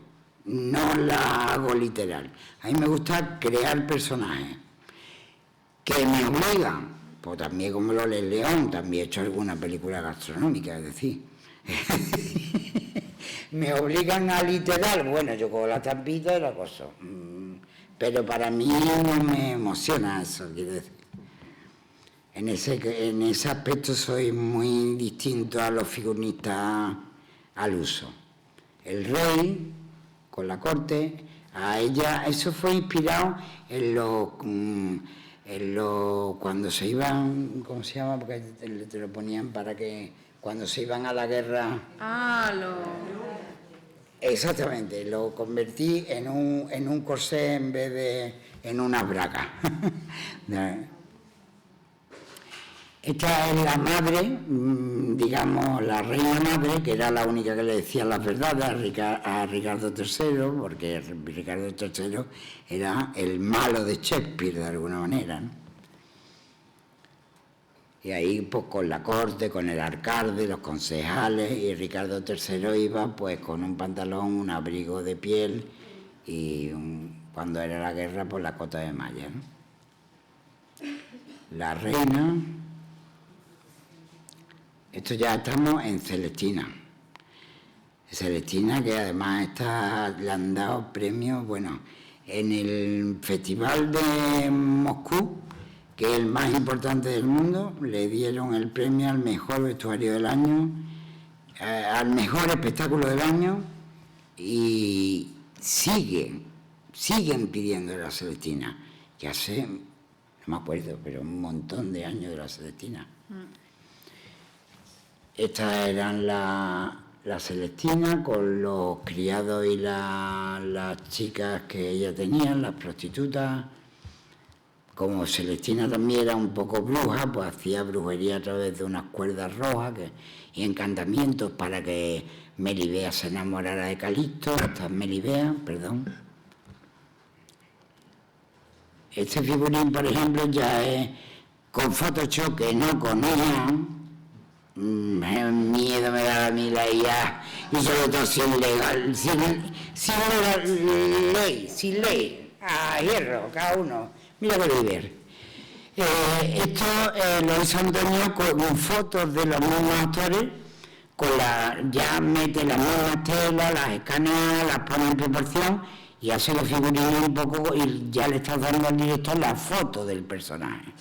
no la hago literal. A mí me gusta crear personajes que me obligan. Pues también como lo lee León, también he hecho alguna película gastronómica, es decir, me obligan a literal, bueno, yo cojo la tampita y la coso, pero para mí no me emociona eso, quiero decir. En ese aspecto soy muy distinto a los figuristas al uso. El rey, con la corte, a ella, eso fue inspirado cuando se iban, ¿cómo se llama? Porque te lo ponían para que cuando se iban a la guerra. Exactamente, lo convertí en un corsé en vez de en una braga. Esta es la madre, digamos, la reina madre, que era la única que le decía las verdades a Ricardo III, porque Ricardo III era el malo de Shakespeare, de alguna manera, ¿no? Y ahí, pues, con la corte, con el alcalde, los concejales, y Ricardo III iba, pues, con un pantalón, un abrigo de piel, y cuando era la guerra, pues, la cota de malla, ¿no? La reina... Esto ya estamos en Celestina. Celestina, que además le han dado premios, bueno, en el Festival de Moscú, que es el más importante del mundo, le dieron el premio al mejor vestuario del año, al mejor espectáculo del año, y siguen pidiendo la Celestina, que hace, no me acuerdo, pero un montón de años de la Celestina. Estas eran la Celestina con los criados y las chicas que ella tenía, las prostitutas. Como Celestina también era un poco bruja, pues hacía brujería a través de unas cuerdas rojas y encantamientos para que Melibea se enamorara de Calixto, hasta Melibea, perdón. Este figurín, por ejemplo, ya es con Photoshop, que no con ella. Miedo me da a mí la IA, y sobre todo sin ley, a hierro, cada uno. Mira Bolívar. Esto lo hizo Antonio con fotos de los mismos actores, ya mete las mismas telas, las escanea, las pone en proporción y hace los figurines un poco y ya le estás dando al director la foto del personaje.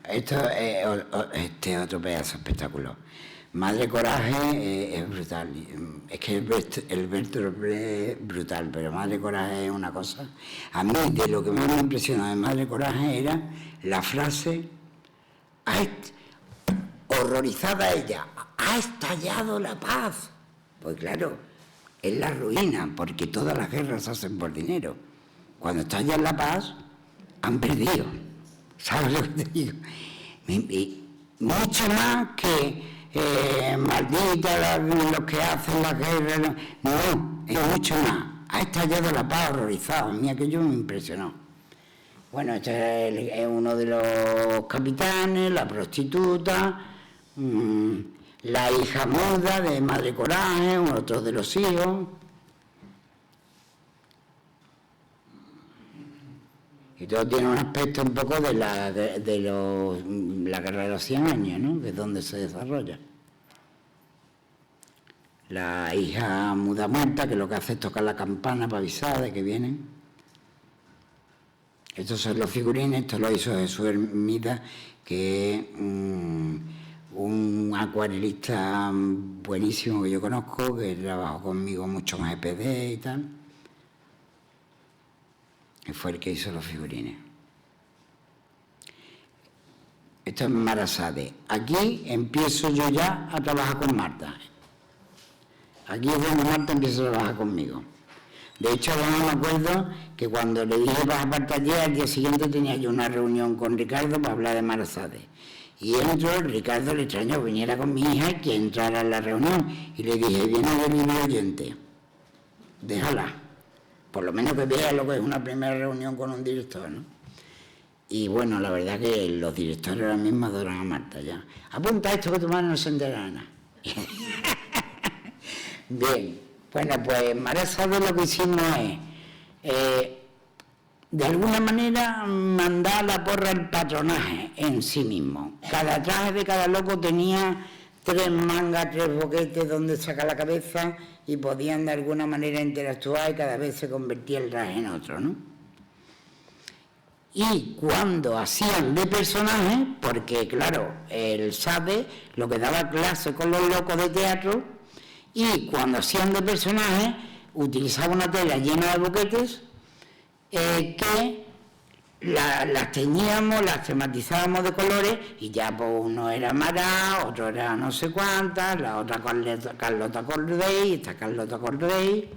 Este otro pedazo espectacular. Madre Coraje es brutal. Es que el Bertolt es brutal, pero Madre Coraje es una cosa. A mí, de lo que más me impresionó de Madre Coraje era la frase, horrorizada ella, ha estallado la paz. Pues claro, es la ruina, porque todas las guerras se hacen por dinero. Cuando estalla la paz, han perdido. ¿Sabes lo que te digo? Mucho más que maldita los que hacen la guerra. No, es mucho más. Ha estallado la paz, horrorizado. A mí aquello me impresionó. Bueno, este es uno de los capitanes, la prostituta, la hija muda de Madre Coraje, otro de los hijos. Y todo tiene un aspecto un poco de la guerra de los 100 años, ¿no? Que es donde se desarrolla. La hija muda muerta, que lo que hace es tocar la campana para avisar de que vienen. Estos son los figurines, esto lo hizo Jesús Hermida, que es un acuarelista buenísimo que yo conozco, que trabajó conmigo mucho en EPD y tal. Y fue el que hizo los figurines. Esto es Marasade. Aquí empiezo yo ya a trabajar con Marta. Aquí es donde Marta empieza a trabajar conmigo. De hecho, además me acuerdo que cuando le dije para el taller, al día siguiente tenía yo una reunión con Ricardo para hablar de Marasade. Y entro, Ricardo le extrañó que viniera con mi hija y que entrara en la reunión. Y le dije, viene de libre oyente, déjala. Por lo menos que vea lo que es una primera reunión con un director, ¿no? Y bueno, la verdad que los directores ahora mismo adoran a Marta ya. Apunta esto que tu madre no se entera nada. Bien, bueno, pues en Marasade lo que hicimos es, de alguna manera, mandar a la porra el patronaje en sí mismo. Cada traje de cada loco tenía 3 mangas, 3 boquetes donde saca la cabeza y podían de alguna manera interactuar y cada vez se convertía el traje en otro, ¿no? Y cuando hacían de personaje, porque claro, el SADE lo que daba clase con los locos de teatro, y cuando hacían de personaje utilizaba una tela llena de boquetes que las teñíamos, las tematizábamos de colores y ya pues uno era Mará, otro era no sé cuántas, la otra Carlota Cordey, esta Carlota Cordey.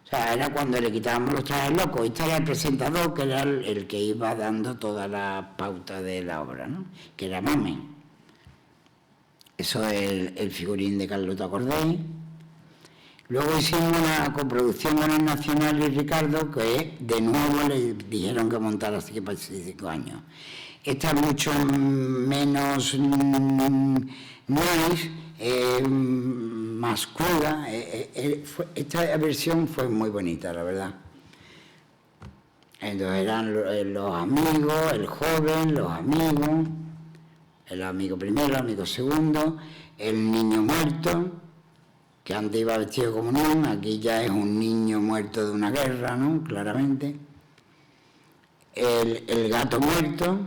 O sea, era cuando le quitábamos los trajes locos. Este era el presentador, que era el que iba dando toda la pauta de la obra, ¿no? Que era Mamen. Eso es el figurín de Carlota Cordey. Luego hicimos una coproducción con el Nacional y Ricardo, que de nuevo le dijeron que montara así que para 5 años. Esta es mucho menos nice, más cruda. Esta versión fue muy bonita, la verdad. Entonces eran los amigos, el joven, los amigos, el amigo primero, el amigo segundo, el niño muerto, que antes iba vestido como niño, aquí ya es un niño muerto de una guerra, ¿no? Claramente. El gato muerto,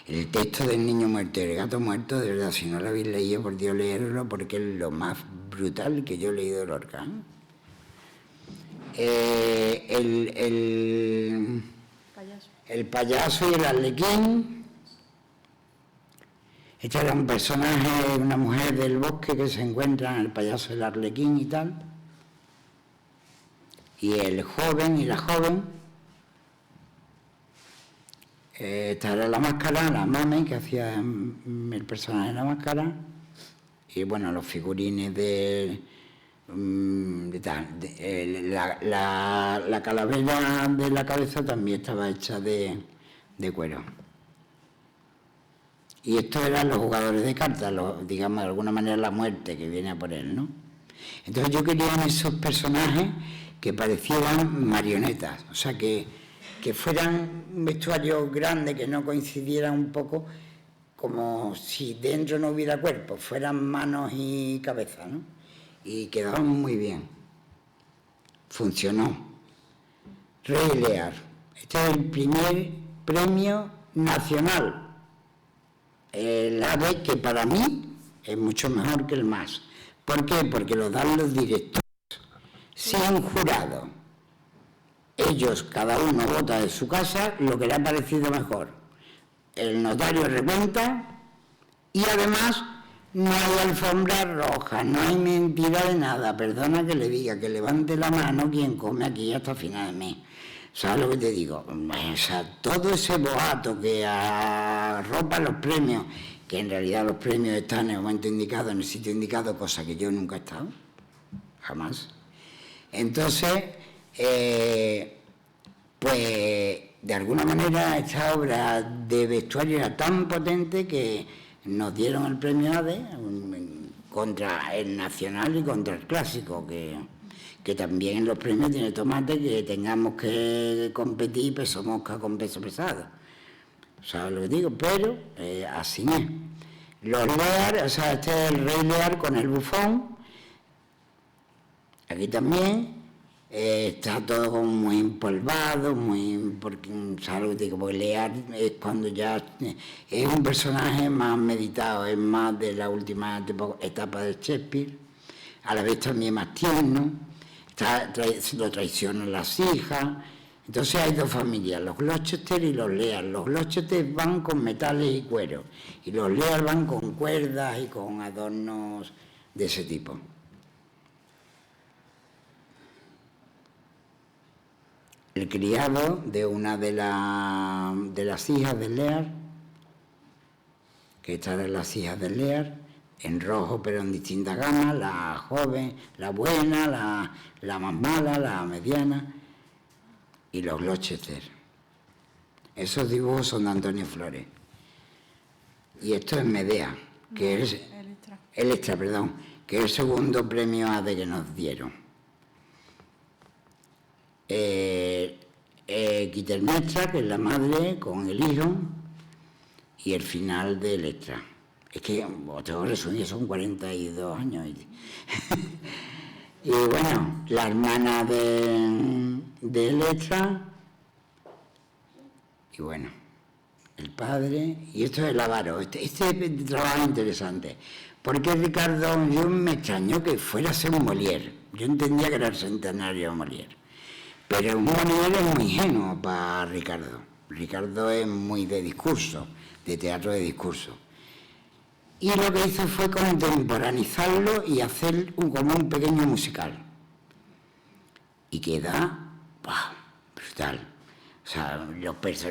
el texto del niño muerto y el gato muerto, de verdad, si no lo habéis leído, por Dios, leerlo, porque es lo más brutal que yo he leído de Lorca, ¿eh? El payaso y el arlequín. Este era un personaje, una mujer del bosque que se encuentra en el payaso y el arlequín y tal. Y el joven y la joven. Esta era la máscara, la Mame, que hacía el personaje de la máscara. Y bueno, los figurines la calavera de la cabeza también estaba hecha de cuero. Y estos eran los jugadores de cartas, digamos, de alguna manera la muerte que viene a por él, ¿no? Entonces yo quería en esos personajes que parecieran marionetas, o sea, que fueran un vestuario grande, que no coincidiera un poco como si dentro no hubiera cuerpo, fueran manos y cabeza, ¿no? Y quedaban muy bien. Funcionó. Rey Lear. Este es el primer premio nacional. El AVE, que para mí es mucho mejor que el MAS. ¿Por qué? Porque lo dan los directores, sin jurado. Ellos, cada uno vota de su casa lo que le ha parecido mejor. El notario recuenta y además no hay alfombra roja, no hay mentira de nada. Perdona que le diga, que levante la mano quien come aquí hasta final de mes. ¿Sabes lo que te digo? O sea, todo ese boato que arropa los premios, que en realidad los premios están en el momento indicado, en el sitio indicado, cosa que yo nunca he estado, jamás. Entonces, pues de alguna manera esta obra de vestuario era tan potente que nos dieron el premio ADE contra el nacional y contra el clásico, que también en los premios tiene tomate, que tengamos que competir peso mosca con peso pesado. ¿Sabes lo que digo? Pero así es. Los Lear, o sea, este es el Rey Lear con el bufón. Aquí también está todo como muy empolvado, porque, ¿sabes lo que digo? Porque Lear es cuando ya es un personaje más meditado, es más de la última etapa de Shakespeare, a la vez también más tierno, lo traicionan las hijas. Entonces hay dos familias, los Gloucester y los Lear. Los Gloucester van con metales y cuero, y los Lear van con cuerdas y con adornos de ese tipo. El criado de una de las hijas de Lear, que estas eran las hijas de Lear, en rojo pero en distintas gamas, la joven, la buena, la más mala, la mediana, y los Gloucester. Esos dibujos son de Antonio Flores. Y esto es Medea, que es Electra, perdón, que es el segundo premio ADE que nos dieron. Clitemnestra, que es la madre con el hijo, y el final de Electra. Es que, tengo que resumir, son 42 años. Y bueno, la hermana de Electra, y bueno, el padre, y esto es el avaro. Este trabajo es interesante, porque Ricardo, yo me extrañó que fuera a ser un Molière. Yo entendía que era el centenario de Molière. Pero un Molière es muy ingenuo para Ricardo. Ricardo es muy de discurso, de teatro de discurso. Y lo que hizo fue contemporaneizarlo y hacer como un pequeño musical. Y queda brutal. O sea,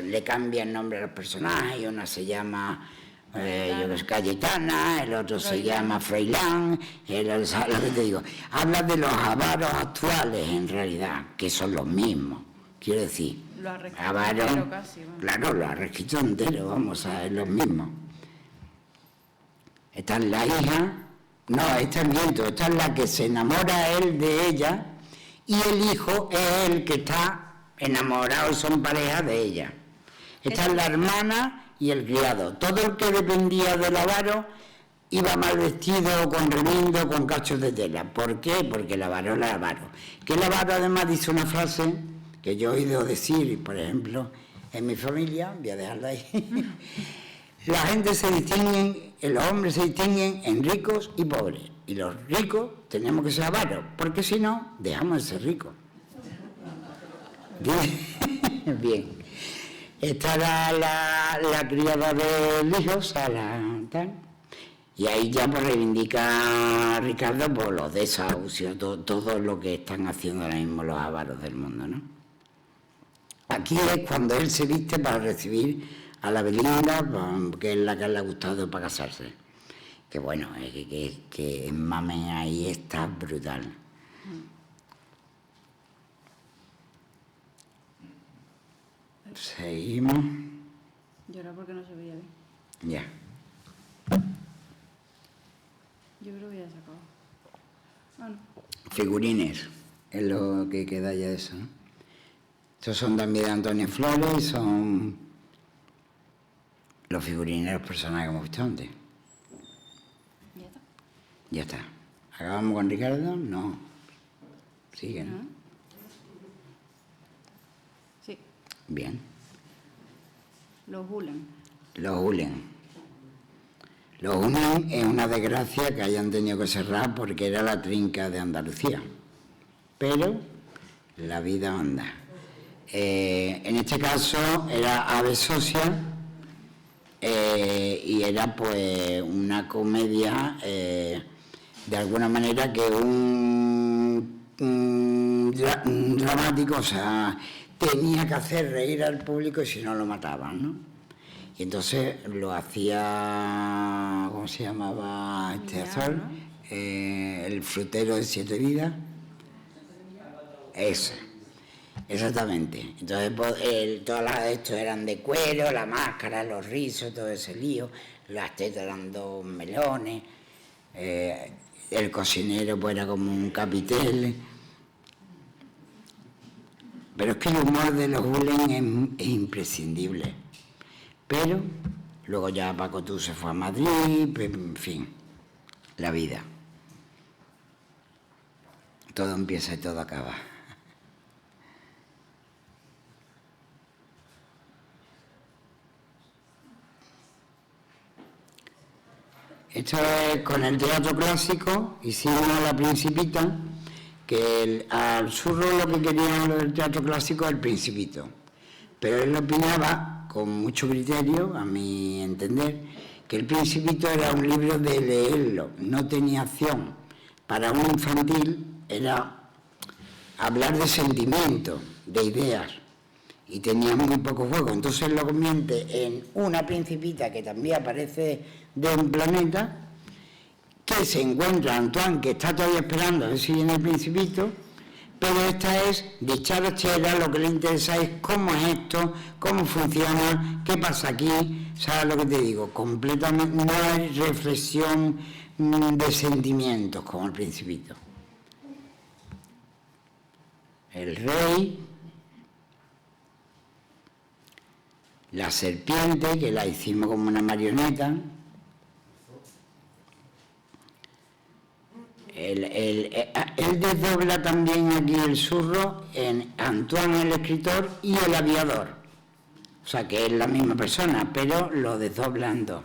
le cambian nombre a los personajes, una se llama Cayetana, el otro se llama Froilán, ¿sabes lo que te digo? Habla de los avaros actuales, en realidad, que son los mismos. Quiero decir, lo ha reescrito avaros, entero casi, bueno. claro, lo ha reescrito entero, vamos a ver, los mismos. Esta es la hija, no, esta es el nieto, esta es la que se enamora él de ella, y el hijo es el que está enamorado, son pareja de ella. Esta es la hermana y el criado. Todo el que dependía del avaro iba mal vestido, con remiendo, con cachos de tela. ¿Por qué? Porque el avaro era avaro. Que el avaro además dice una frase que yo he oído decir, por ejemplo, en mi familia, voy a dejarla ahí. La gente se distingue, los hombres se distinguen en ricos y pobres. Y los ricos tenemos que ser avaros, porque si no, dejamos de ser ricos. Bien. Esta era la criada del hijo, Sara, tal. Y ahí ya pues reivindica a Ricardo por los desahucios, todo lo que están haciendo ahora mismo los avaros del mundo, ¿no? Aquí es cuando él se viste para recibir a la Belinda, que es la que le ha gustado para casarse. Que bueno, que Mamen ahí está brutal. Seguimos. Yo era porque no se veía bien. Ya. Yo creo que ya se acabó. Bueno, Figurines, es lo que queda ya de eso, ¿no? Estos son también de Antonio Flores, son los figurines de los personajes que hemos visto antes. ya está. Ya está. ¿Acabamos con Ricardo? No. Sigue, ¿no? Sí, Bien. los Hulen. Los Ulen. Los Ulen es una desgracia que hayan tenido que cerrar porque era la trinca de Andalucía. Pero la vida anda. En este caso era Ave Socia y era pues una comedia de alguna manera que un dramático, o sea, tenía que hacer reír al público y si no lo mataban, ¿no? Y entonces lo hacía, ¿cómo se llamaba este actor? ¿No? El frutero de 7 vidas. Ese. Exactamente. Entonces, pues, estos eran de cuero, la máscara, los rizos, todo ese lío. Las tetas eran 2 melones. El cocinero pues era como un capitel. Pero es que el humor de los Gulen es imprescindible. Pero luego ya Paco Tú se fue a Madrid, pues, en fin, la vida. Todo empieza y todo acaba. Esto es con el teatro clásico, hicimos La Principita, que al Surro lo que querían del teatro clásico es El Principito. Pero él opinaba, con mucho criterio, a mi entender, que El Principito era un libro de leerlo, no tenía acción. Para un infantil era hablar de sentimientos, de ideas, y tenía muy poco juego. Entonces lo convierte en una Principita que también aparece de un planeta, que se encuentra Antoine, que está todavía esperando a ver si viene el Principito, pero esta es dicharachera, lo que le interesa es cómo es esto, cómo funciona, qué pasa aquí, ¿sabes lo que te digo? Completamente, no hay reflexión de sentimientos como el Principito. El rey, la serpiente, que la hicimos como una marioneta, él desdobla también aquí el Surro en Antoine el escritor y el aviador. O sea que es la misma persona, pero lo desdoblan dos.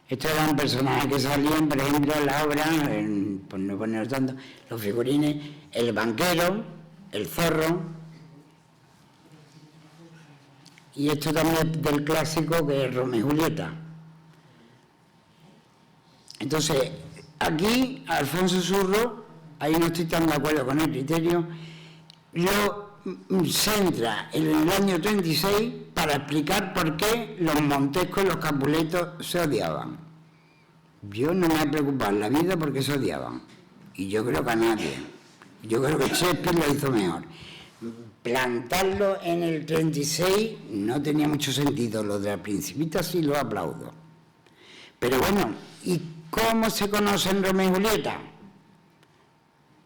Estos eran personajes que salían, por ejemplo, en la obra, por no poner tanto, los figurines, el banquero, el zorro, y esto también del clásico que es Romeo y Julieta. Entonces, aquí, Alfonso Surro, ahí no estoy tan de acuerdo con el criterio, lo centra en el año 36 para explicar por qué los Montescos y los Capuletos se odiaban. Yo no me he preocupado en la vida porque se odiaban, y yo creo que a nadie. Yo creo que Shakespeare lo hizo mejor. Plantarlo en el 36 no tenía mucho sentido, lo de La Principita sí lo aplaudo. Pero bueno, ¿y cómo se conocen Romeo y Julieta?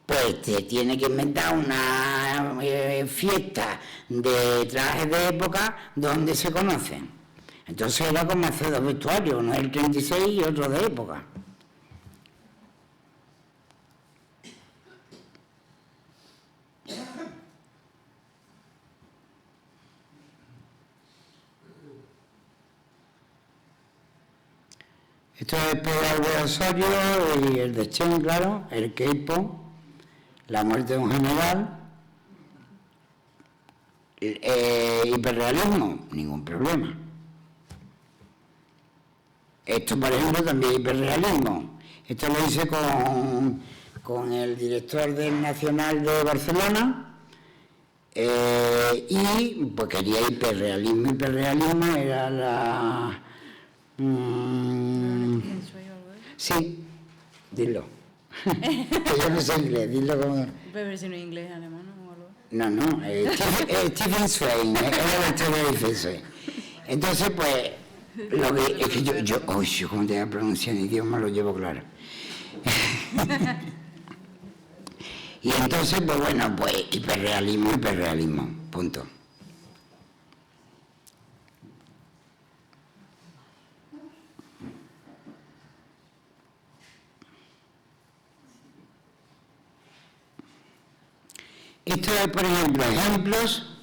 Pues te tiene que inventar una fiesta de trajes de época donde se conocen. Entonces era como hacer dos vestuarios, uno del 36 y otro de época. Esto es Pedro de Osorio y el de Chen, claro, el Queipo, la muerte de un general, hiperrealismo, ningún problema. Esto, por ejemplo, también es hiperrealismo. Esto lo hice con el director del Nacional de Barcelona y pues quería hiperrealismo. Hiperrealismo era la... sí, dilo. Yo no sé inglés, dilo como... Pero si no es inglés, alemán o algo. No, Stephen Zweig, era la historia de Stephen. Entonces, pues, lo que es que yo como te voy a pronunciar en idioma, lo llevo claro. Y entonces, pues bueno, pues hiperrealismo, punto. Esto es, por ejemplo, ejemplos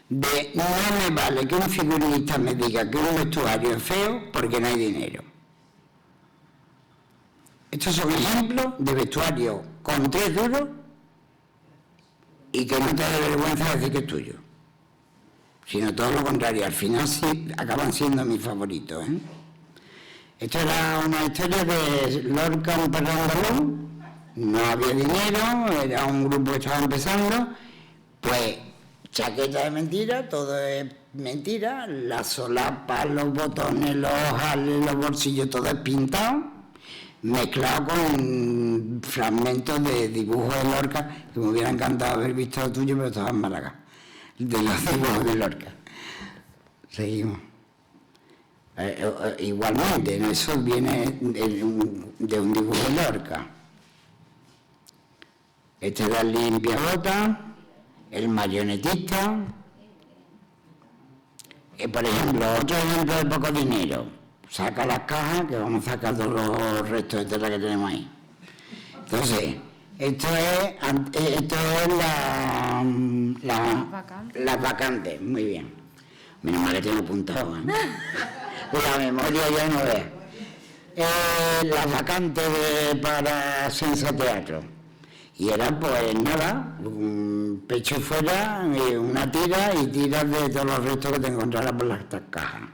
de no me vale que un figurinista me diga que un vestuario es feo porque no hay dinero. Estos son ejemplos de vestuario con 3 duros y que no te da vergüenza decir que es tuyo. Sino todo lo contrario, al final sí acaban siendo mis favoritos. Esto era una historia de Lorca un perro andaluz. No había dinero, era un grupo que estaba empezando, pues chaqueta de mentira, todo es mentira, las solapas, los botones, los ojales, los bolsillos, todo es pintado, mezclado con fragmentos de dibujos de Lorca, que me hubiera encantado haber visto lo tuyo, pero estaba en Málaga, de los dibujos de Lorca. Seguimos. Igualmente, en eso viene de un dibujo de Lorca. Este es la limpiabota, el marionetista. Por ejemplo, otro ejemplo de poco dinero. Saca las cajas, que vamos a sacar todos los restos de tela que tenemos ahí. Entonces, esto es las vacantes. Muy bien. Menos mal que tengo apuntado, ¿eh? La memoria ya no ve. Las vacantes para Sensa Teatro. Y era, pues nada, un pecho fuera, una tira y tiras de todos los restos que te encontrarás por las cajas.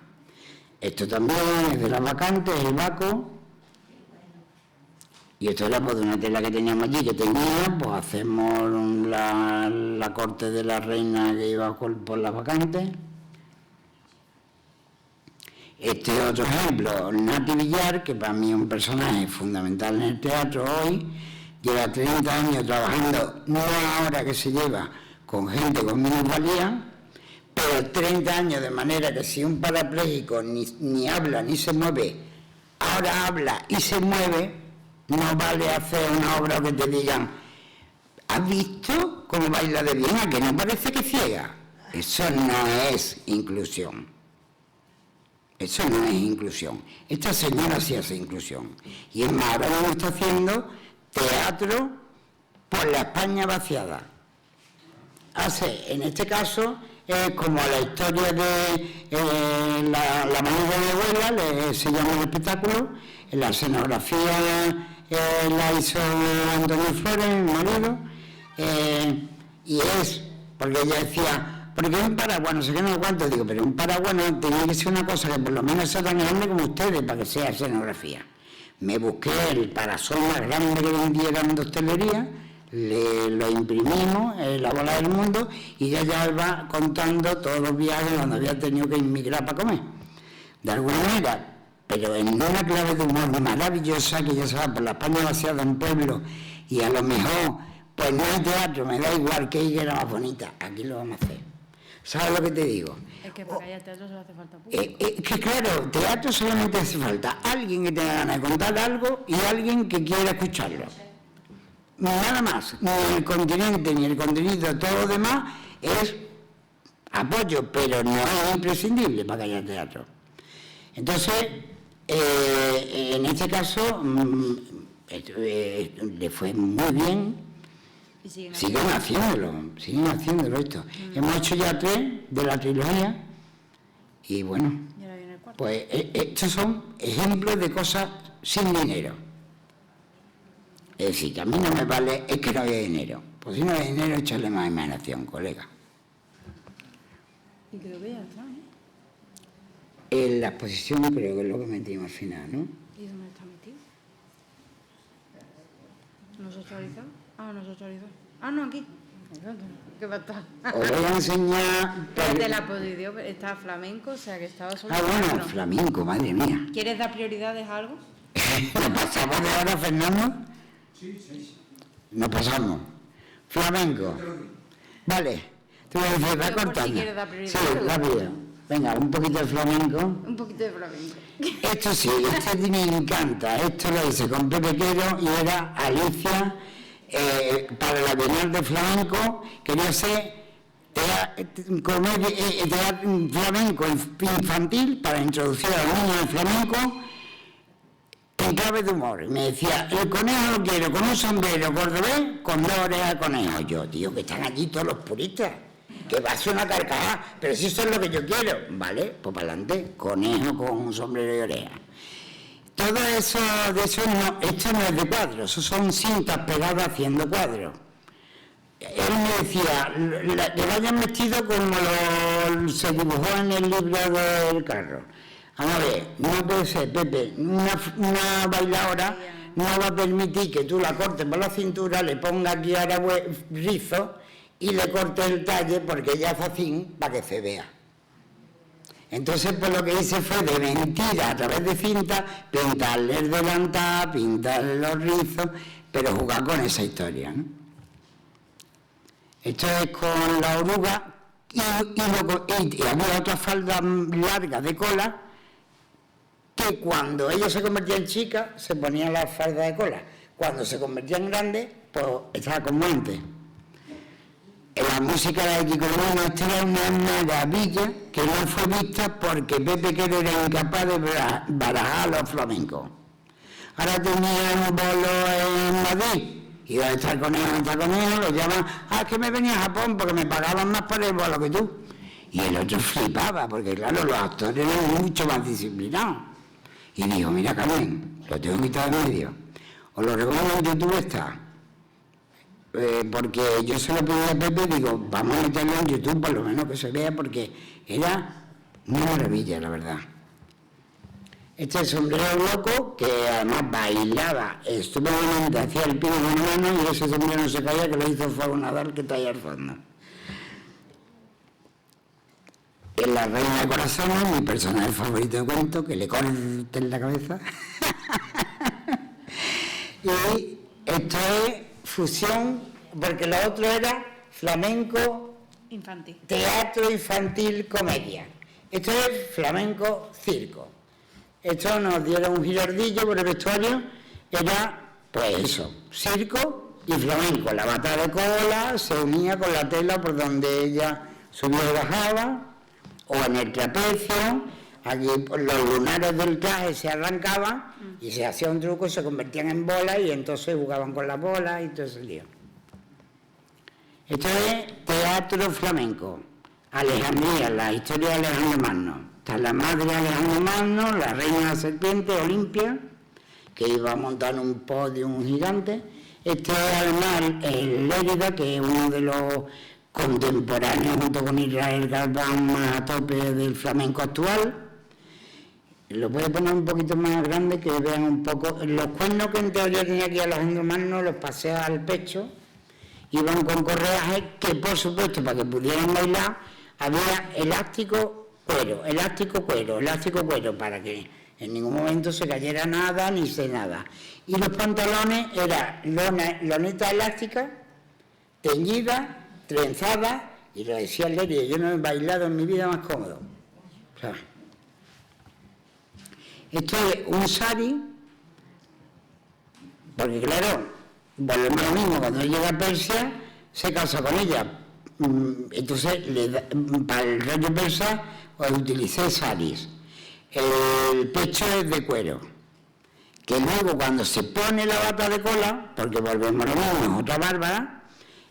Esto también es de las vacantes, el Baco. Y esto era pues, de una tela que teníamos allí, que tenía, pues hacemos la corte de la reina que iba por las vacantes. Este es otro ejemplo, Nati Villar, que para mí es un personaje fundamental en el teatro hoy, lleva 30 años trabajando, no ahora que se lleva con gente con minusvalía, pero 30 años de manera que si un parapléjico ni habla ni se mueve, ahora habla y se mueve, no vale hacer una obra que te digan, ¿has visto cómo baila de bien? ¿A que no parece que ciega? Eso no es inclusión. Eso no es inclusión. Esta señora sí hace inclusión. Y es más, ahora mismo está haciendo teatro por la España vaciada. Hace, en este caso, como la historia de la manera de abuela, se llama el espectáculo, en la escenografía la hizo Antonio Flores, mi marido, y es, porque ella decía, porque un paraguas, no sé qué, no sé cuánto, digo, pero un paraguas no tenía que ser una cosa que por lo menos sea tan grande como ustedes, para que sea escenografía. Me busqué el parasol más grande que vendieran de hostelería, lo imprimimos en la bola del mundo y ella va contando todos los viajes donde había tenido que inmigrar para comer. De alguna manera, pero en una clave de humor maravillosa, que ya se va por la España vaciada en pueblo y a lo mejor, pues no hay teatro, me da igual que ella era más bonita, aquí lo vamos a hacer. ¿Sabes lo que te digo? Es que para que haya teatro solo hace falta público. Que claro, teatro solamente hace falta alguien que tenga ganas de contar algo y alguien que quiera escucharlo. Nada más, ni el continente ni el contenido, todo lo demás es apoyo, pero no es imprescindible para que haya teatro. Entonces, en este caso, le fue muy bien. Siguen haciéndolo esto. Hemos hecho ya 3 de la trilogía y bueno, Y ahora viene el cuarto. pues estos son ejemplos de cosas sin dinero. Es decir, que a mí no me vale, es que no hay dinero. Pues si no hay dinero, echarle más imaginación, colega. Y creo que ya está, ¿eh? En la exposición creo que es lo que metimos al final, ¿no? ¿Y dónde está metido? ¿No se actualiza? Ah, no se actualiza. Ah, no, aquí. ¿Qué va a estar? Os voy a enseñar... De la posición está flamenco, o sea que estaba solo. Ah, bueno, teatro. flamenco, madre mía. ¿Quieres dar prioridades a algo? ¿Nos pasamos de ahora, Fernando? Sí. Nos pasamos. Flamenco. Vale. Tú me dices, va Yo por si cortando. quieres dar prioridad. Sí, rápido. Venga, un poquito de flamenco. Un poquito de flamenco. Esto sí, este me encanta. Esto lo hice con Pepe Quero y era Alicia, para la Bienal de Flamenco, quería hacer flamenco infantil para introducir a los niños al flamenco en clave de humor. Me decía, el conejo lo quiero con un sombrero cordobés con 2 orejas de conejo. Yo, tío, que están allí todos los puristas, que va a ser una carcajada, pero si eso es lo que yo quiero, ¿vale? Pues para adelante, conejo con un sombrero y oreja. Todo eso, de eso no, esto no es de cuadros, eso son cintas pegadas haciendo cuadros. Él me decía, que vayan vestidos como se dibujó en el libro del carro. Vamos a ver, no puede ser, Pepe, una bailadora no va a permitir que tú la cortes por la cintura, le pongas aquí ahora rizo y le cortes el talle porque ella es así para que se vea. Entonces, pues lo que hice fue de mentira, a través de cinta, pintarle el delantal, pintarle los rizos, pero jugar con esa historia, ¿no? Esto es con la oruga y había otra falda larga de cola que cuando ella se convertía en chica se ponía la falda de cola. Cuando se convertía en grande, pues estaba como antes. La música de Kiko Luna, esta era una maravilla que no fue vista porque Pepe Quero era incapaz de barajar a los flamencos. Ahora tenía un bolo en Madrid, iba a estar con ellos, lo llaman, es que me venía a Japón porque me pagaban más por el bolo que tú. Y el otro flipaba, porque claro, los actores eran mucho más disciplinados. Y dijo, mira Carmen, lo tengo quitado de medio. Os lo recomiendo en YouTube está. Porque yo se lo pedí a Pepe y digo, vamos a meterlo en YouTube por lo menos que se vea, porque era una maravilla, la verdad. Este sombrero loco, que además bailaba estupendamente, hacía el pino con una mano y ese sombrero no se caía, que lo hizo Fuego Nadal, que está ahí al fondo. Es la reina de corazones, mi personaje favorito de cuento, que le corten la cabeza. Y esto es fusión, porque lo otro era flamenco, Infantil. teatro infantil, comedia. Esto es flamenco circo. Esto nos dieron un girardillo por el vestuario, era pues eso, circo y flamenco. La bata de cola se unía con la tela por donde ella subía y bajaba, o en el trapecio, aquí los lunares del traje se arrancaban y se hacía un truco y se convertían en bolas y entonces jugaban con las bolas y todo ese lío. Esto es teatro flamenco. Alejandría, la historia de Alejandro Magno. Está la madre de Alejandro Magno, la reina de la serpiente, Olimpia, que iba a montar un podio, un gigante. Este es además el Lérida, que es uno de los contemporáneos junto con Israel Galván más a tope del flamenco actual. Lo puedo poner un poquito más grande, que vean un poco. Los cuernos que en teoría tenía aquí Alejandro Magno los pasé al pecho, iban con correajes que, por supuesto, para que pudieran bailar, había elástico cuero, para que en ningún momento se cayera nada ni se nada. Y los pantalones eran loneta elástica, teñida, trenzada, y lo decía el Lerio, yo no he bailado en mi vida más cómodo. O sea, esto es un sari, porque claro, volvemos a lo mismo, cuando él llega a Persia, se casa con ella. Entonces, para el rollo persa, pues utilicé saris. El pecho es de cuero, que luego cuando se pone la bata de cola, porque volvemos a lo mismo, es otra bárbara,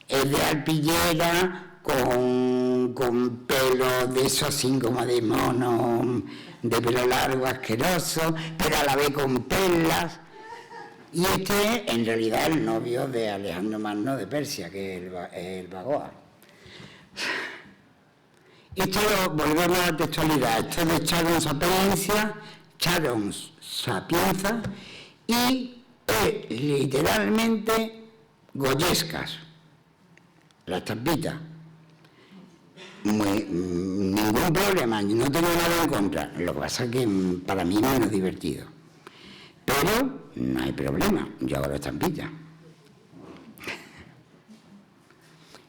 es de alpillera, con pelo de eso así como de mono, de pelo largo, asqueroso, pero a la vez con perlas. Y este es en realidad el novio de Alejandro Magno de Persia, que es el Bagoa. Esto volvemos a la textualidad, esto es de Charon Sapienza, y es literalmente goyescas, la estampita. Ningún problema, no tengo nada en contra, lo que pasa es que para mí no es divertido. Pero no hay problema, yo hago la estampita.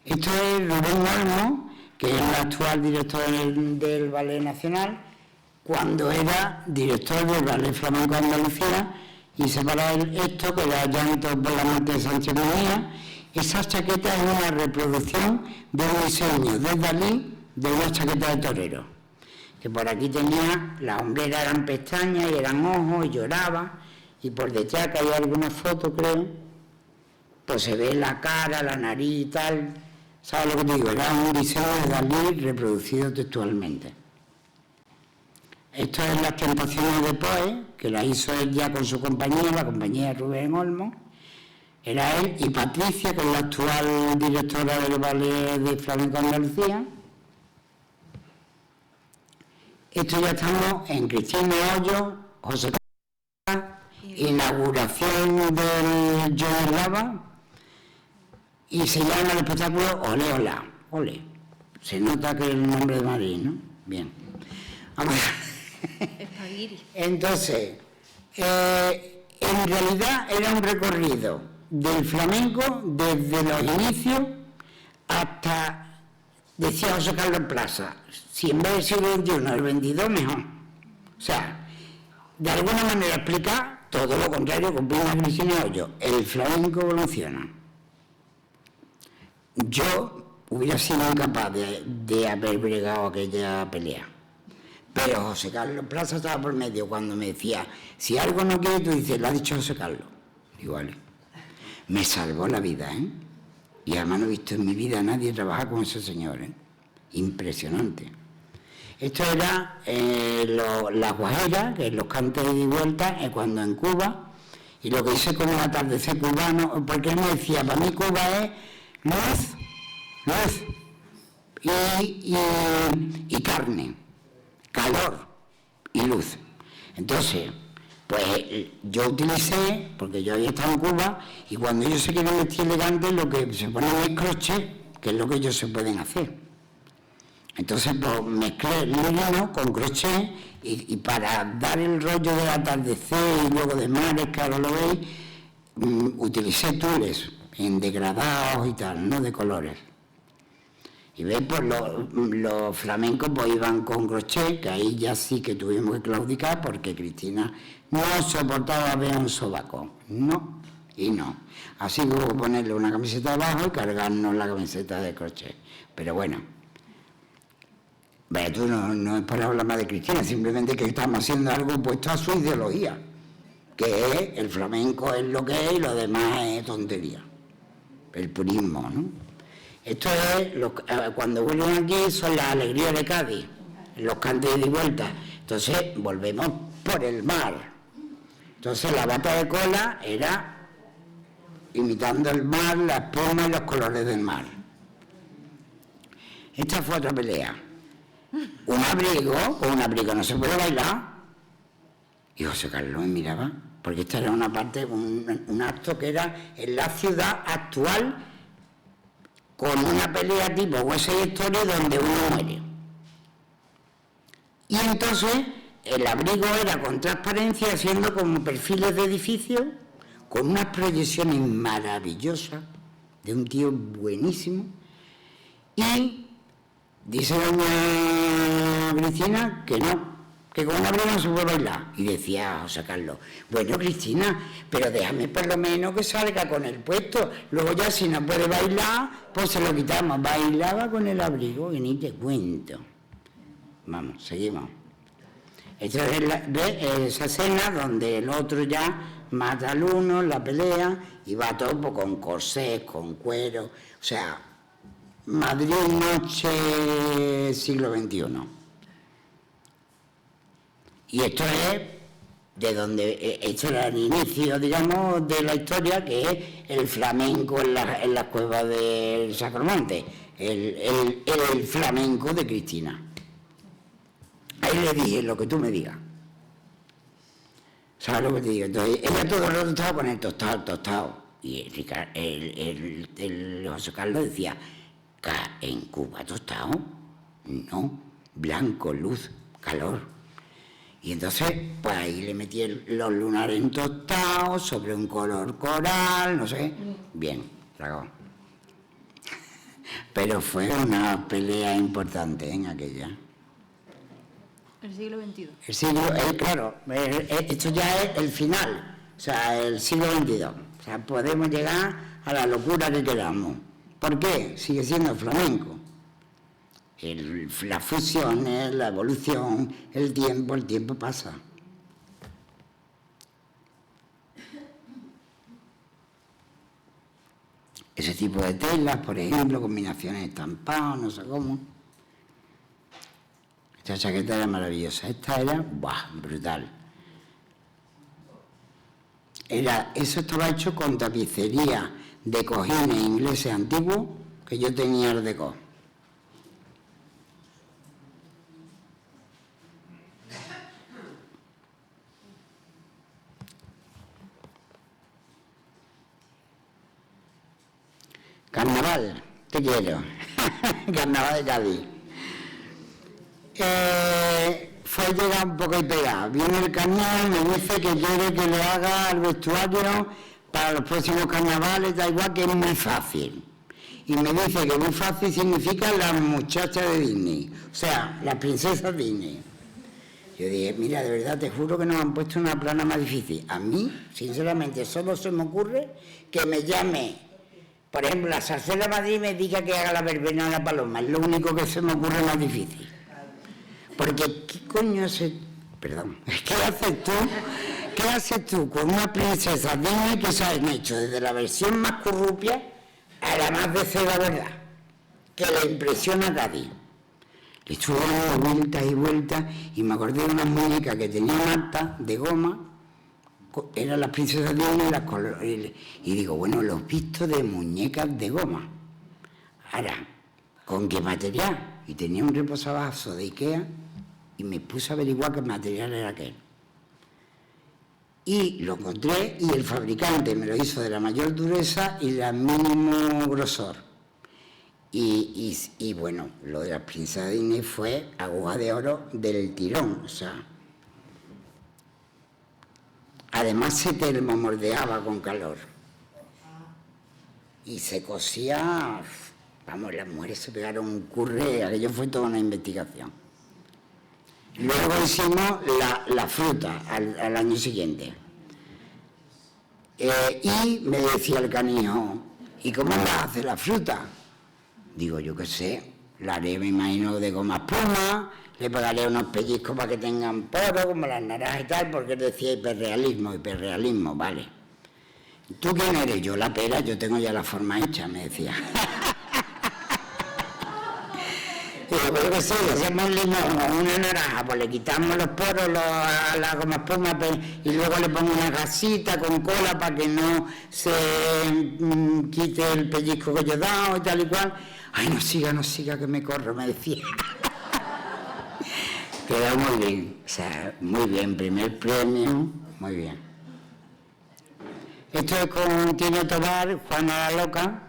Esto es Rubén Olmo, que es el actual director del Ballet Nacional, cuando era director del Ballet Flamenco de Andalucía, y se para esto, que era Llanto por la muerte de Sánchez Mejía. Esa chaqueta es una reproducción de un diseño de Dalí de una chaqueta de torero, que por aquí tenía, las hombreras eran pestañas y eran ojos y lloraba, y por detrás, que hay alguna foto creo, pues se ve la cara, la nariz y tal. ¿Sabes lo que te digo? Era un diseño de Dalí reproducido textualmente. Esto es Las Tentaciones de Poe, que la hizo él ya con su compañía, la compañía de Rubén Olmo. Era él y Patricia, que es la actual directora del Ballet de Flamenco de Andalucía. Esto ya estamos en Cristina Hoyo, José Carlos, inauguración del Joe Lava, y se llama el espectáculo Ole Hola, Ole. Se nota que es el nombre de Madrid, ¿no? Bien. Espaguiri. Entonces, en realidad era un recorrido del flamenco desde los inicios hasta, decía José Carlos Plaza, si en vez del siglo XXI el XXII, mejor. O sea, de alguna manera explicar todo lo contrario que opina Cristina Hoyo. El flamenco evoluciona. Yo hubiera sido incapaz de haber bregado aquella pelea. Pero José Carlos Plaza estaba por medio cuando me decía, si algo no quiere, tú dices, lo ha dicho José Carlos. Digo, vale. Me salvó la vida, ¿eh? Y además no he visto en mi vida a nadie trabajar con ese señor, ¿eh? Impresionante. Esto era la guajera, que es los cantes de ida y vuelta, cuando en Cuba, y lo que hice con un atardecer cubano, porque él me decía, para mí Cuba es luz y carne, calor y luz. Entonces, pues yo utilicé, porque yo había estado en Cuba, y cuando ellos se quieren vestir elegantes, lo que se ponen es crochet, que es lo que ellos se pueden hacer. Entonces, pues mezclé lino con crochet, y para dar el rollo del atardecer y luego de mares, que ahora lo veis, utilicé tules en degradados y tal, no de colores. Y ves, pues los flamencos pues iban con crochet, que ahí ya sí que tuvimos que claudicar porque Cristina no soportaba ver un sobaco. No y no. Así que hubo que ponerle una camiseta abajo y cargarnos la camiseta de crochet. Pero bueno, tú no es para hablar más de Cristina, simplemente que estamos haciendo algo opuesto a su ideología, que es el flamenco es lo que es y lo demás es tontería. El purismo, ¿no? Esto es, cuando vuelven aquí son las alegrías de Cádiz, los cantes de ida y vuelta. Entonces volvemos por el mar. Entonces la bata de cola era imitando el mar, la espuma y los colores del mar. Esta fue otra pelea. Con un abrigo no se puede bailar. Y José Carlos me miraba, porque esta era una parte, un acto que era en la ciudad actual, con una pelea tipo Hueso y Historia donde uno muere. Y entonces el abrigo era con transparencia, haciendo como perfiles de edificios, con unas proyecciones maravillosas, de un tío buenísimo. Y dice doña Cristina que no, que con un abrigo no se puede bailar. Y decía José Carlos, bueno, Cristina, pero déjame por lo menos que salga con el puesto, luego ya si no puede bailar, pues se lo quitamos. Bailaba con el abrigo, que ni te cuento. Vamos, seguimos. Esta es esa escena donde el otro ya mata al uno, la pelea, y va todo pues, con corsés, con cuero, o sea, Madrid noche siglo XXI. Y esto es de donde, esto era el inicio, digamos, de la historia, que es el flamenco en las cuevas del Sacromonte, el flamenco de Cristina. Ahí le dije lo que tú me digas. ¿Sabes lo que te digo? Entonces, ella todo el rato estaba con el tostado. Y el José Carlos decía, ¿en Cuba tostado? No, blanco, luz, calor. Y entonces, pues ahí le metí los lunares en tostado, sobre un color coral, no sé. Bien, dragón. Pero fue una pelea importante en aquella. El siglo XXII. El siglo, claro, esto ya es el final, o sea, el siglo XXII. O sea, podemos llegar a la locura que queramos. ¿Por qué? Sigue siendo flamenco. Las fusiones, la evolución, el tiempo pasa. Ese tipo de telas, por ejemplo, combinaciones estampadas, no sé cómo. Esta chaqueta era maravillosa, esta era, brutal. Eso estaba hecho con tapicería de cojines ingleses antiguos que yo tenía Art Deco. Carnaval, te quiero. Carnaval de Cádiz. fue llegar un poco y pegar. Viene el cañón, me dice que quiere que le haga el vestuario para los próximos carnavales, da igual, que es muy fácil. Y me dice que muy fácil significa las muchachas de Disney, o sea, las princesas Disney. Yo dije, mira, de verdad, te juro que nos han puesto una plana más difícil. A mí, sinceramente, solo se me ocurre que me llame, por ejemplo, la Zarzuela Madrid y me diga que haga la verbena de la paloma. Es lo único que se me ocurre más difícil. Porque, ¿qué coño haces? Perdón, ¿qué haces tú? ¿Qué haces tú con una princesa Disney que se han hecho desde la versión más corrupia a la más de seda, verdad? Que le impresiona a Cádiz. Le estuve dando vueltas y vueltas y me acordé de una muñeca que tenía Marta de goma, eran las princesas Disney y digo, bueno, los visto de muñecas de goma. Ahora, ¿con qué material? Y tenía un reposavasos de Ikea y me puse a averiguar qué material era aquel. Y lo encontré y el fabricante me lo hizo de la mayor dureza y del mínimo grosor. Y bueno, lo de las princesas Disney fue aguja de oro del tirón, o sea. Además se termomoldeaba con calor. Y se cosía, vamos, las mujeres se pegaron un curre, aquello fue toda una investigación. Luego hicimos la fruta al año siguiente. Y me decía el canijo, ¿y cómo la hace la fruta? Digo, yo qué sé, la haré, me imagino, de goma espuma, le pegaré unos pellizcos para que tengan poro, como las naranjas y tal, porque él decía hiperrealismo, vale. ¿Tú quién eres? Yo la pera, yo tengo ya la forma hecha, me decía. Digo, pero que sí, hacemos un limón o una naranja, pues le quitamos los poros a la goma espuma y luego le pongo una gasita con cola para que no se quite el pellizco que yo he dado y tal y cual. Ay, no siga, que me corro, me decía. Quedó muy bien, o sea, muy bien, primer premio, muy bien. Esto es con Tino Tobar, Juana la Loca,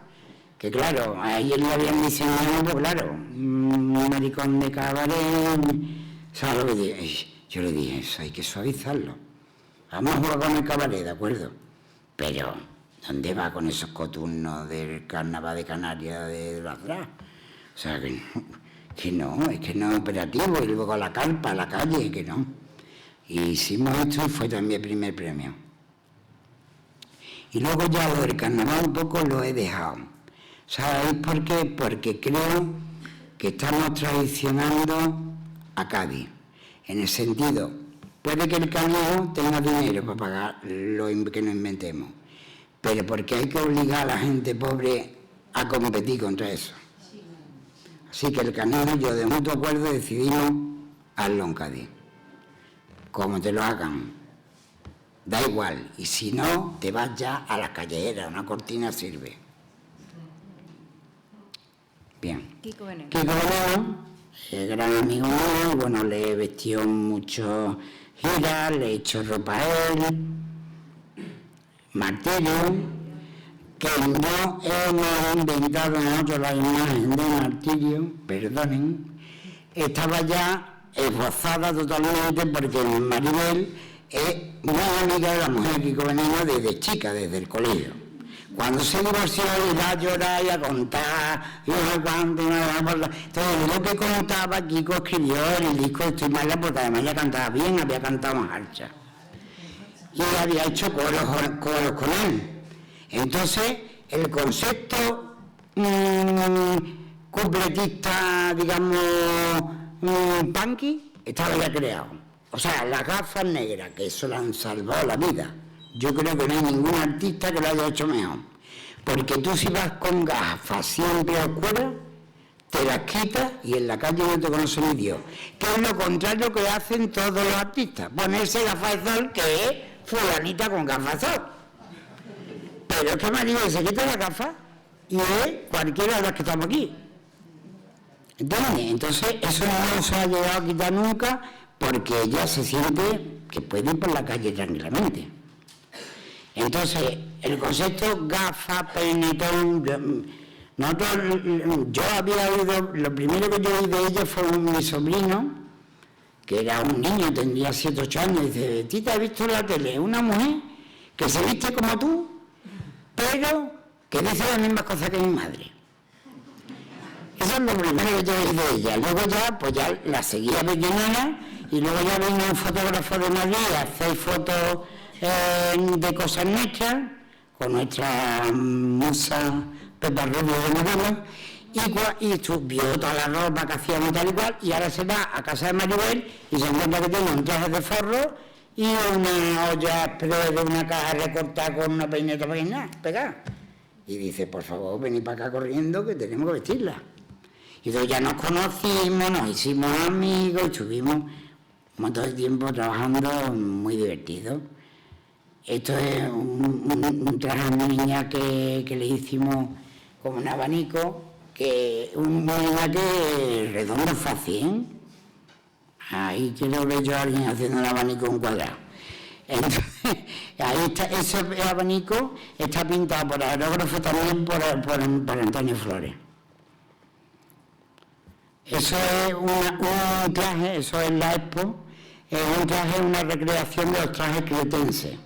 que claro, a ellos le habían diseñado, pues claro, un maricón de cabaret, ¿sabes lo que dije? Yo le dije, eso hay que suavizarlo. Vamos a jugar con el cabaret, ¿de acuerdo? Pero, ¿dónde va con esos coturnos del carnaval de Canarias de la Fras? O sea, que no es operativo, y luego a la carpa, a la calle, que no. Y hicimos esto y fue también el primer premio. Y luego ya lo del carnaval un poco lo he dejado. ¿Sabéis por qué? Porque creo que estamos traicionando a Cádiz. En el sentido, puede que el canijo tenga dinero para pagar lo que nos inventemos, pero porque hay que obligar a la gente pobre a competir contra eso. Así que el canijo, yo de mutuo acuerdo decidimos hazlo en Cádiz. Como te lo hagan, da igual. Y si no, te vas ya a las callejeras, una cortina sirve. Bien. Kiko Veneno. Gran amigo mío, bueno, le he vestido mucho giras, le he hecho ropa a él, Martirio, que no hemos inventado nosotros la imagen de Martirio, perdonen, estaba ya esbozada totalmente porque Maribel es muy amiga de la mujer Kiko Veneno desde chica, desde el colegio. Cuando se divorció, iba a llorar y a contar, todo lo que contaba, Kiko escribió en el disco Estoy Mala, porque además ella cantaba bien, había cantado más archa. Y había hecho coros con él. Entonces, el concepto cupletista, digamos, punky, estaba ya creado. O sea, las gafas negras, que eso le han salvado la vida. Yo creo que no hay ningún artista que lo haya hecho mejor. Porque tú si vas con gafas siempre oscuras, te las quitas y en la calle no te conoce ni Dios. Que es lo contrario que hacen todos los artistas. Ponerse gafas de sol, que es fulanita con gafas de sol. Pero es que Maribel se quita la gafa y es cualquiera de los que estamos aquí. ¿Entiendes? Entonces eso no se ha llegado a quitar nunca porque ella se siente que puede ir por la calle tranquilamente. Entonces, el concepto gafa, peinetón, yo había oído, lo primero que yo oí de ella fue mi sobrino, que era un niño, tendría 7 o 8 años, dice, Tita, he visto en la tele una mujer que se viste como tú, pero que dice las mismas cosas que mi madre. Eso es lo primero que yo vi de ella. Luego ya, pues ya la seguía pequeñona y luego ya vino un fotógrafo de Madrid a hacer fotos de cosas nuestras, con nuestra musa Pepa Rubio de modelo, y vio toda la ropa que hacíamos tal y cual, y ahora se va a casa de Maribel y se encuentra que tiene un traje de forro y una olla express de una caja recortada con una peineta pegada. Y dice, por favor, venid para acá corriendo que tenemos que vestirla. Y entonces ya nos conocimos, nos hicimos amigos, estuvimos un montón de tiempo trabajando, muy divertido. Esto es un traje a mi niña que le hicimos como un abanico, que una niña que redondo fácil, ¿eh? Ahí quiero ver yo a alguien haciendo un abanico en cuadrado. Entonces, ahí está, ese abanico está pintado por aerógrafo también por Antonio Flores. Eso es un traje, eso es la Expo, es un traje, una recreación de los trajes cretenses,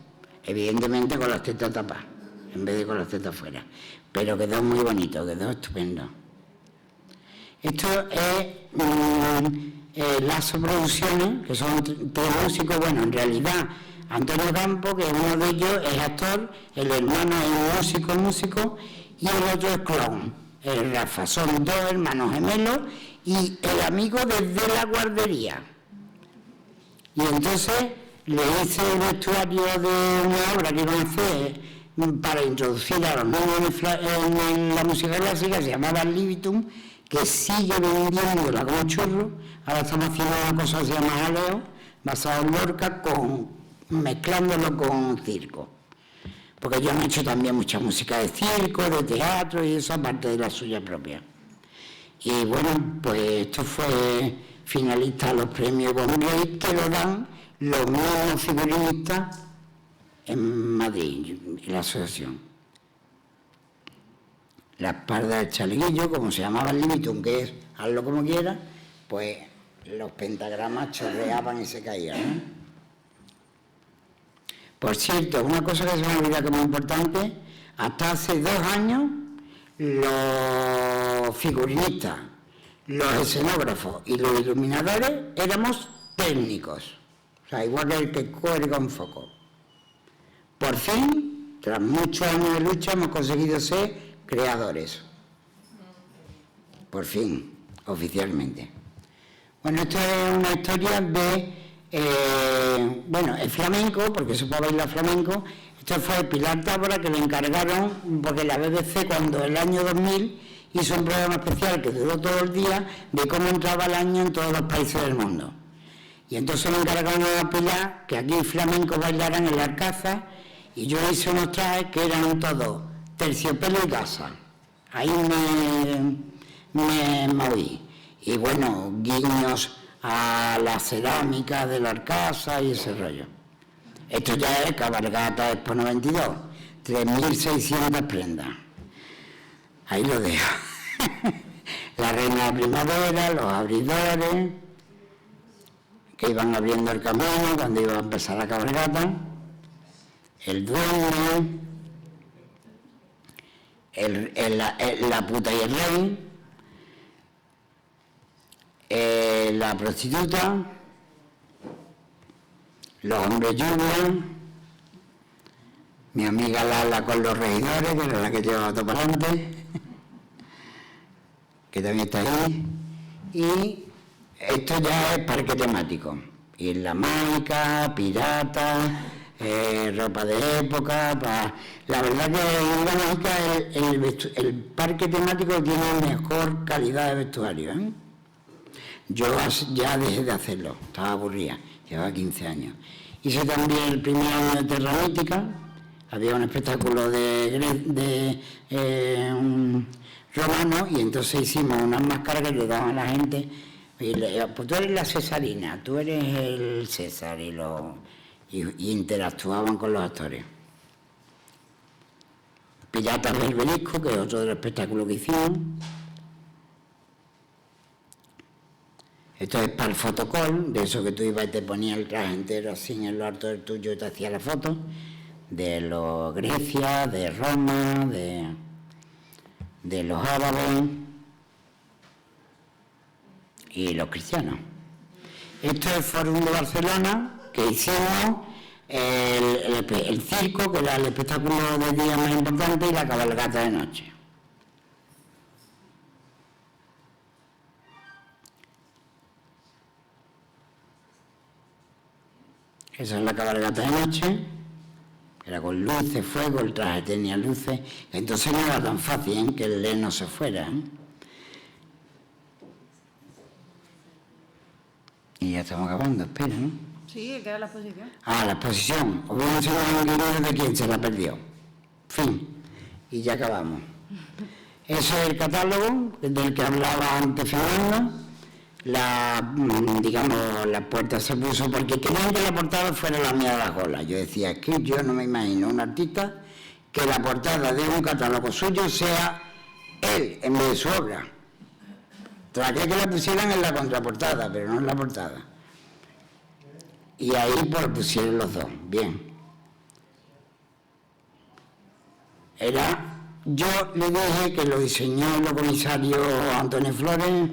evidentemente con las tetas tapadas, en vez de con las tetas fuera, pero quedó muy bonito, quedó estupendo. Esto es Lazo Producciones, que son 3 músicos, bueno, en realidad Antonio Campo, que uno de ellos es actor, el hermano es músico, y el otro es clown, el Rafa, son 2 hermanos gemelos, y el amigo desde la guardería. Y entonces le hice el vestuario de una obra que iban a hacer para introducir a los niños en la música clásica, se llamaba Libitum, que sigue vendiéndola como churro. Ahora estamos haciendo una cosa que se llama Jaleo, basado en Lorca, mezclándolo con circo. Porque yo he hecho también mucha música de circo, de teatro y esa parte de la suya propia. Y bueno, pues esto fue finalista a los premios Bonrey, que lo dan los mismos figurinistas en Madrid, en la asociación. La espalda del chalequillo, como se llamaba el Limitum, que es hazlo como quieras, pues los pentagramas chorreaban y se caían, ¿no? Por cierto, una cosa que se me olvida que es muy importante, hasta hace 2 años los figurinistas, los escenógrafos y los iluminadores éramos técnicos, o sea, igual que el que cuelga un foco. Por fin, tras muchos años de lucha, hemos conseguido ser creadores. Por fin, oficialmente. Bueno, esto es una historia de, bueno, el flamenco, porque se puede bailar flamenco. Esto fue Pilar Tábora, que le encargaron, porque la BBC cuando el año 2000 hizo un programa especial que duró todo el día de cómo entraba el año en todos los países del mundo. Y entonces le encargaron a Pilar que aquí flamenco bailaran en la Alcázar, y yo hice unos trajes que eran todos terciopelo y gasa. Ahí me moví. Y bueno, guiños a la cerámica de la Alcázar y ese rollo. Esto ya es Cabalgata Expo 92, 3.600 prendas. Ahí lo dejo. La reina de primavera, los abridores, que iban abriendo el camino cuando iba a empezar la cabalgata, el duende, la puta y el rey, la prostituta, los hombres lluvia, mi amiga Lala con los regidores, que era la que llevaba todo para adelante, que también está ahí, y esto ya es parque temático, Isla Mágica, piratas, ropa de época, la verdad que Isla Mágica es el parque temático que tiene mejor calidad de vestuario, ¿eh? Yo ya dejé de hacerlo, estaba aburrida, llevaba 15 años. Hice también el primer año de Terra Mítica, había un espectáculo de romano, y entonces hicimos unas máscaras que le daban a la gente, y pues tú eres la Cesarina, tú eres el César, y interactuaban con los actores. Piratas del Belisco, que es otro de los espectáculos que hicimos. Esto es para el fotocall, de eso que tú ibas y te ponías el traje entero así en el alto del tuyo y te hacía la foto, de los Grecia, de Roma, de los árabes y los cristianos. Esto es el Fórum de Barcelona, que hicimos el circo, que era el espectáculo de día más importante, y la cabalgata de noche. Esa es la cabalgata de noche, era con luces, fuego, el traje tenía luces, entonces no era tan fácil que el LED no se fuera. Y ya estamos acabando, espera, ¿no? Sí, queda la exposición. Ah, la exposición. Os voy a enseñar un vídeo de quién se la perdió. Fin. Y ya acabamos. Eso es el catálogo del que hablaba antes Fernando. Digamos, la puerta se puso porque querían que la portada fuera la mía de las golas. Yo decía, es que yo no me imagino un artista que la portada de un catálogo suyo sea él en vez de su obra. Traté que la pusieran en la contraportada, pero no en la portada. Y ahí pues pusieron los dos, bien. Yo le dije que lo diseñó el comisario Antonio Flores,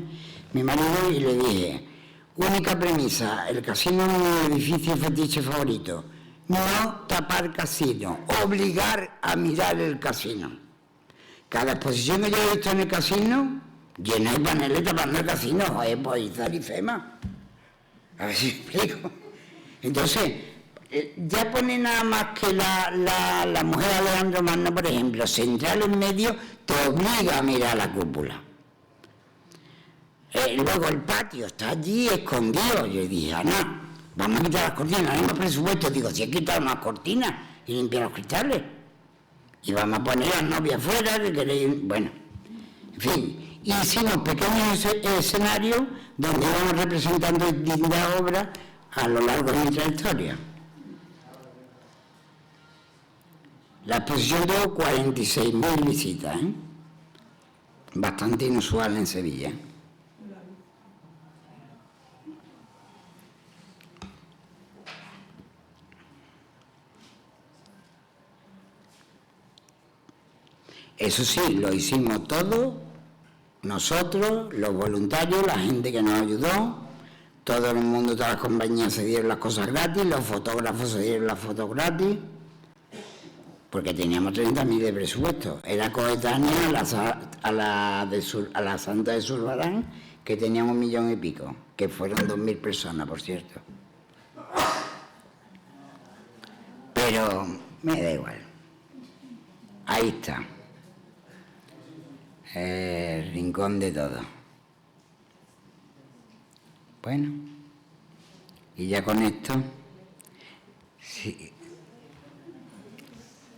mi marido, y le dije, única premisa, el casino es mi edificio fetiche favorito, no tapar casino, obligar a mirar el casino. Cada exposición que yo he visto en el casino, llena de paneles tapando el casino, pues Izar y Fema. A ver si explico. Entonces, ya pone nada más que la mujer de Alejandro Magno, por ejemplo, central en medio, te obliga a mirar la cúpula. Luego el patio está allí escondido. Yo dije, Ana, vamos a quitar las cortinas, no hay más presupuesto. Digo, si he quitado unas cortinas y limpiar los cristales. Y vamos a poner a las novias afuera, que queréis. Bueno, en fin, hicimos pequeños escenarios donde íbamos representando distintas obras a lo largo de mi trayectoria. La exposición tuvo 46.000 visitas, bastante inusual en Sevilla. Eso sí, lo hicimos todo, nosotros, los voluntarios, la gente que nos ayudó, todo el mundo, todas las compañías se dieron las cosas gratis, los fotógrafos se dieron las fotos gratis, porque teníamos 30.000 de presupuesto. Era coetánea a la Santa de Zurbarán, que tenían 1 millón y pico, que fueron 2.000 personas, por cierto. Pero me da igual. Ahí está. El rincón de todo. Bueno, y ya con esto, sí,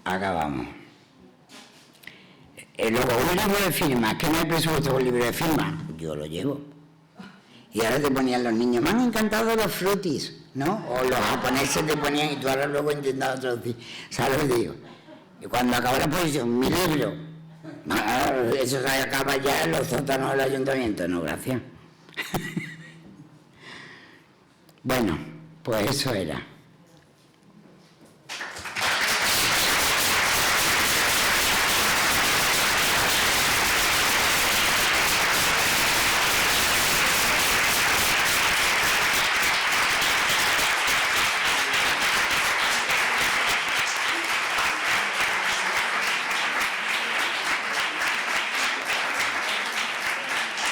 acabamos. Luego, un libro de firmas, que no hay presupuesto por libro de firmas, yo lo llevo. Y ahora te ponían los niños, me han encantado los frutis, ¿no? O los japoneses te ponían, y tú ahora luego intentabas traducir. ¿Sabes lo que digo? Y cuando acaba la exposición, mi libro, no, eso se acaba ya en los sótanos del ayuntamiento, no, gracias. Bueno, pues eso era.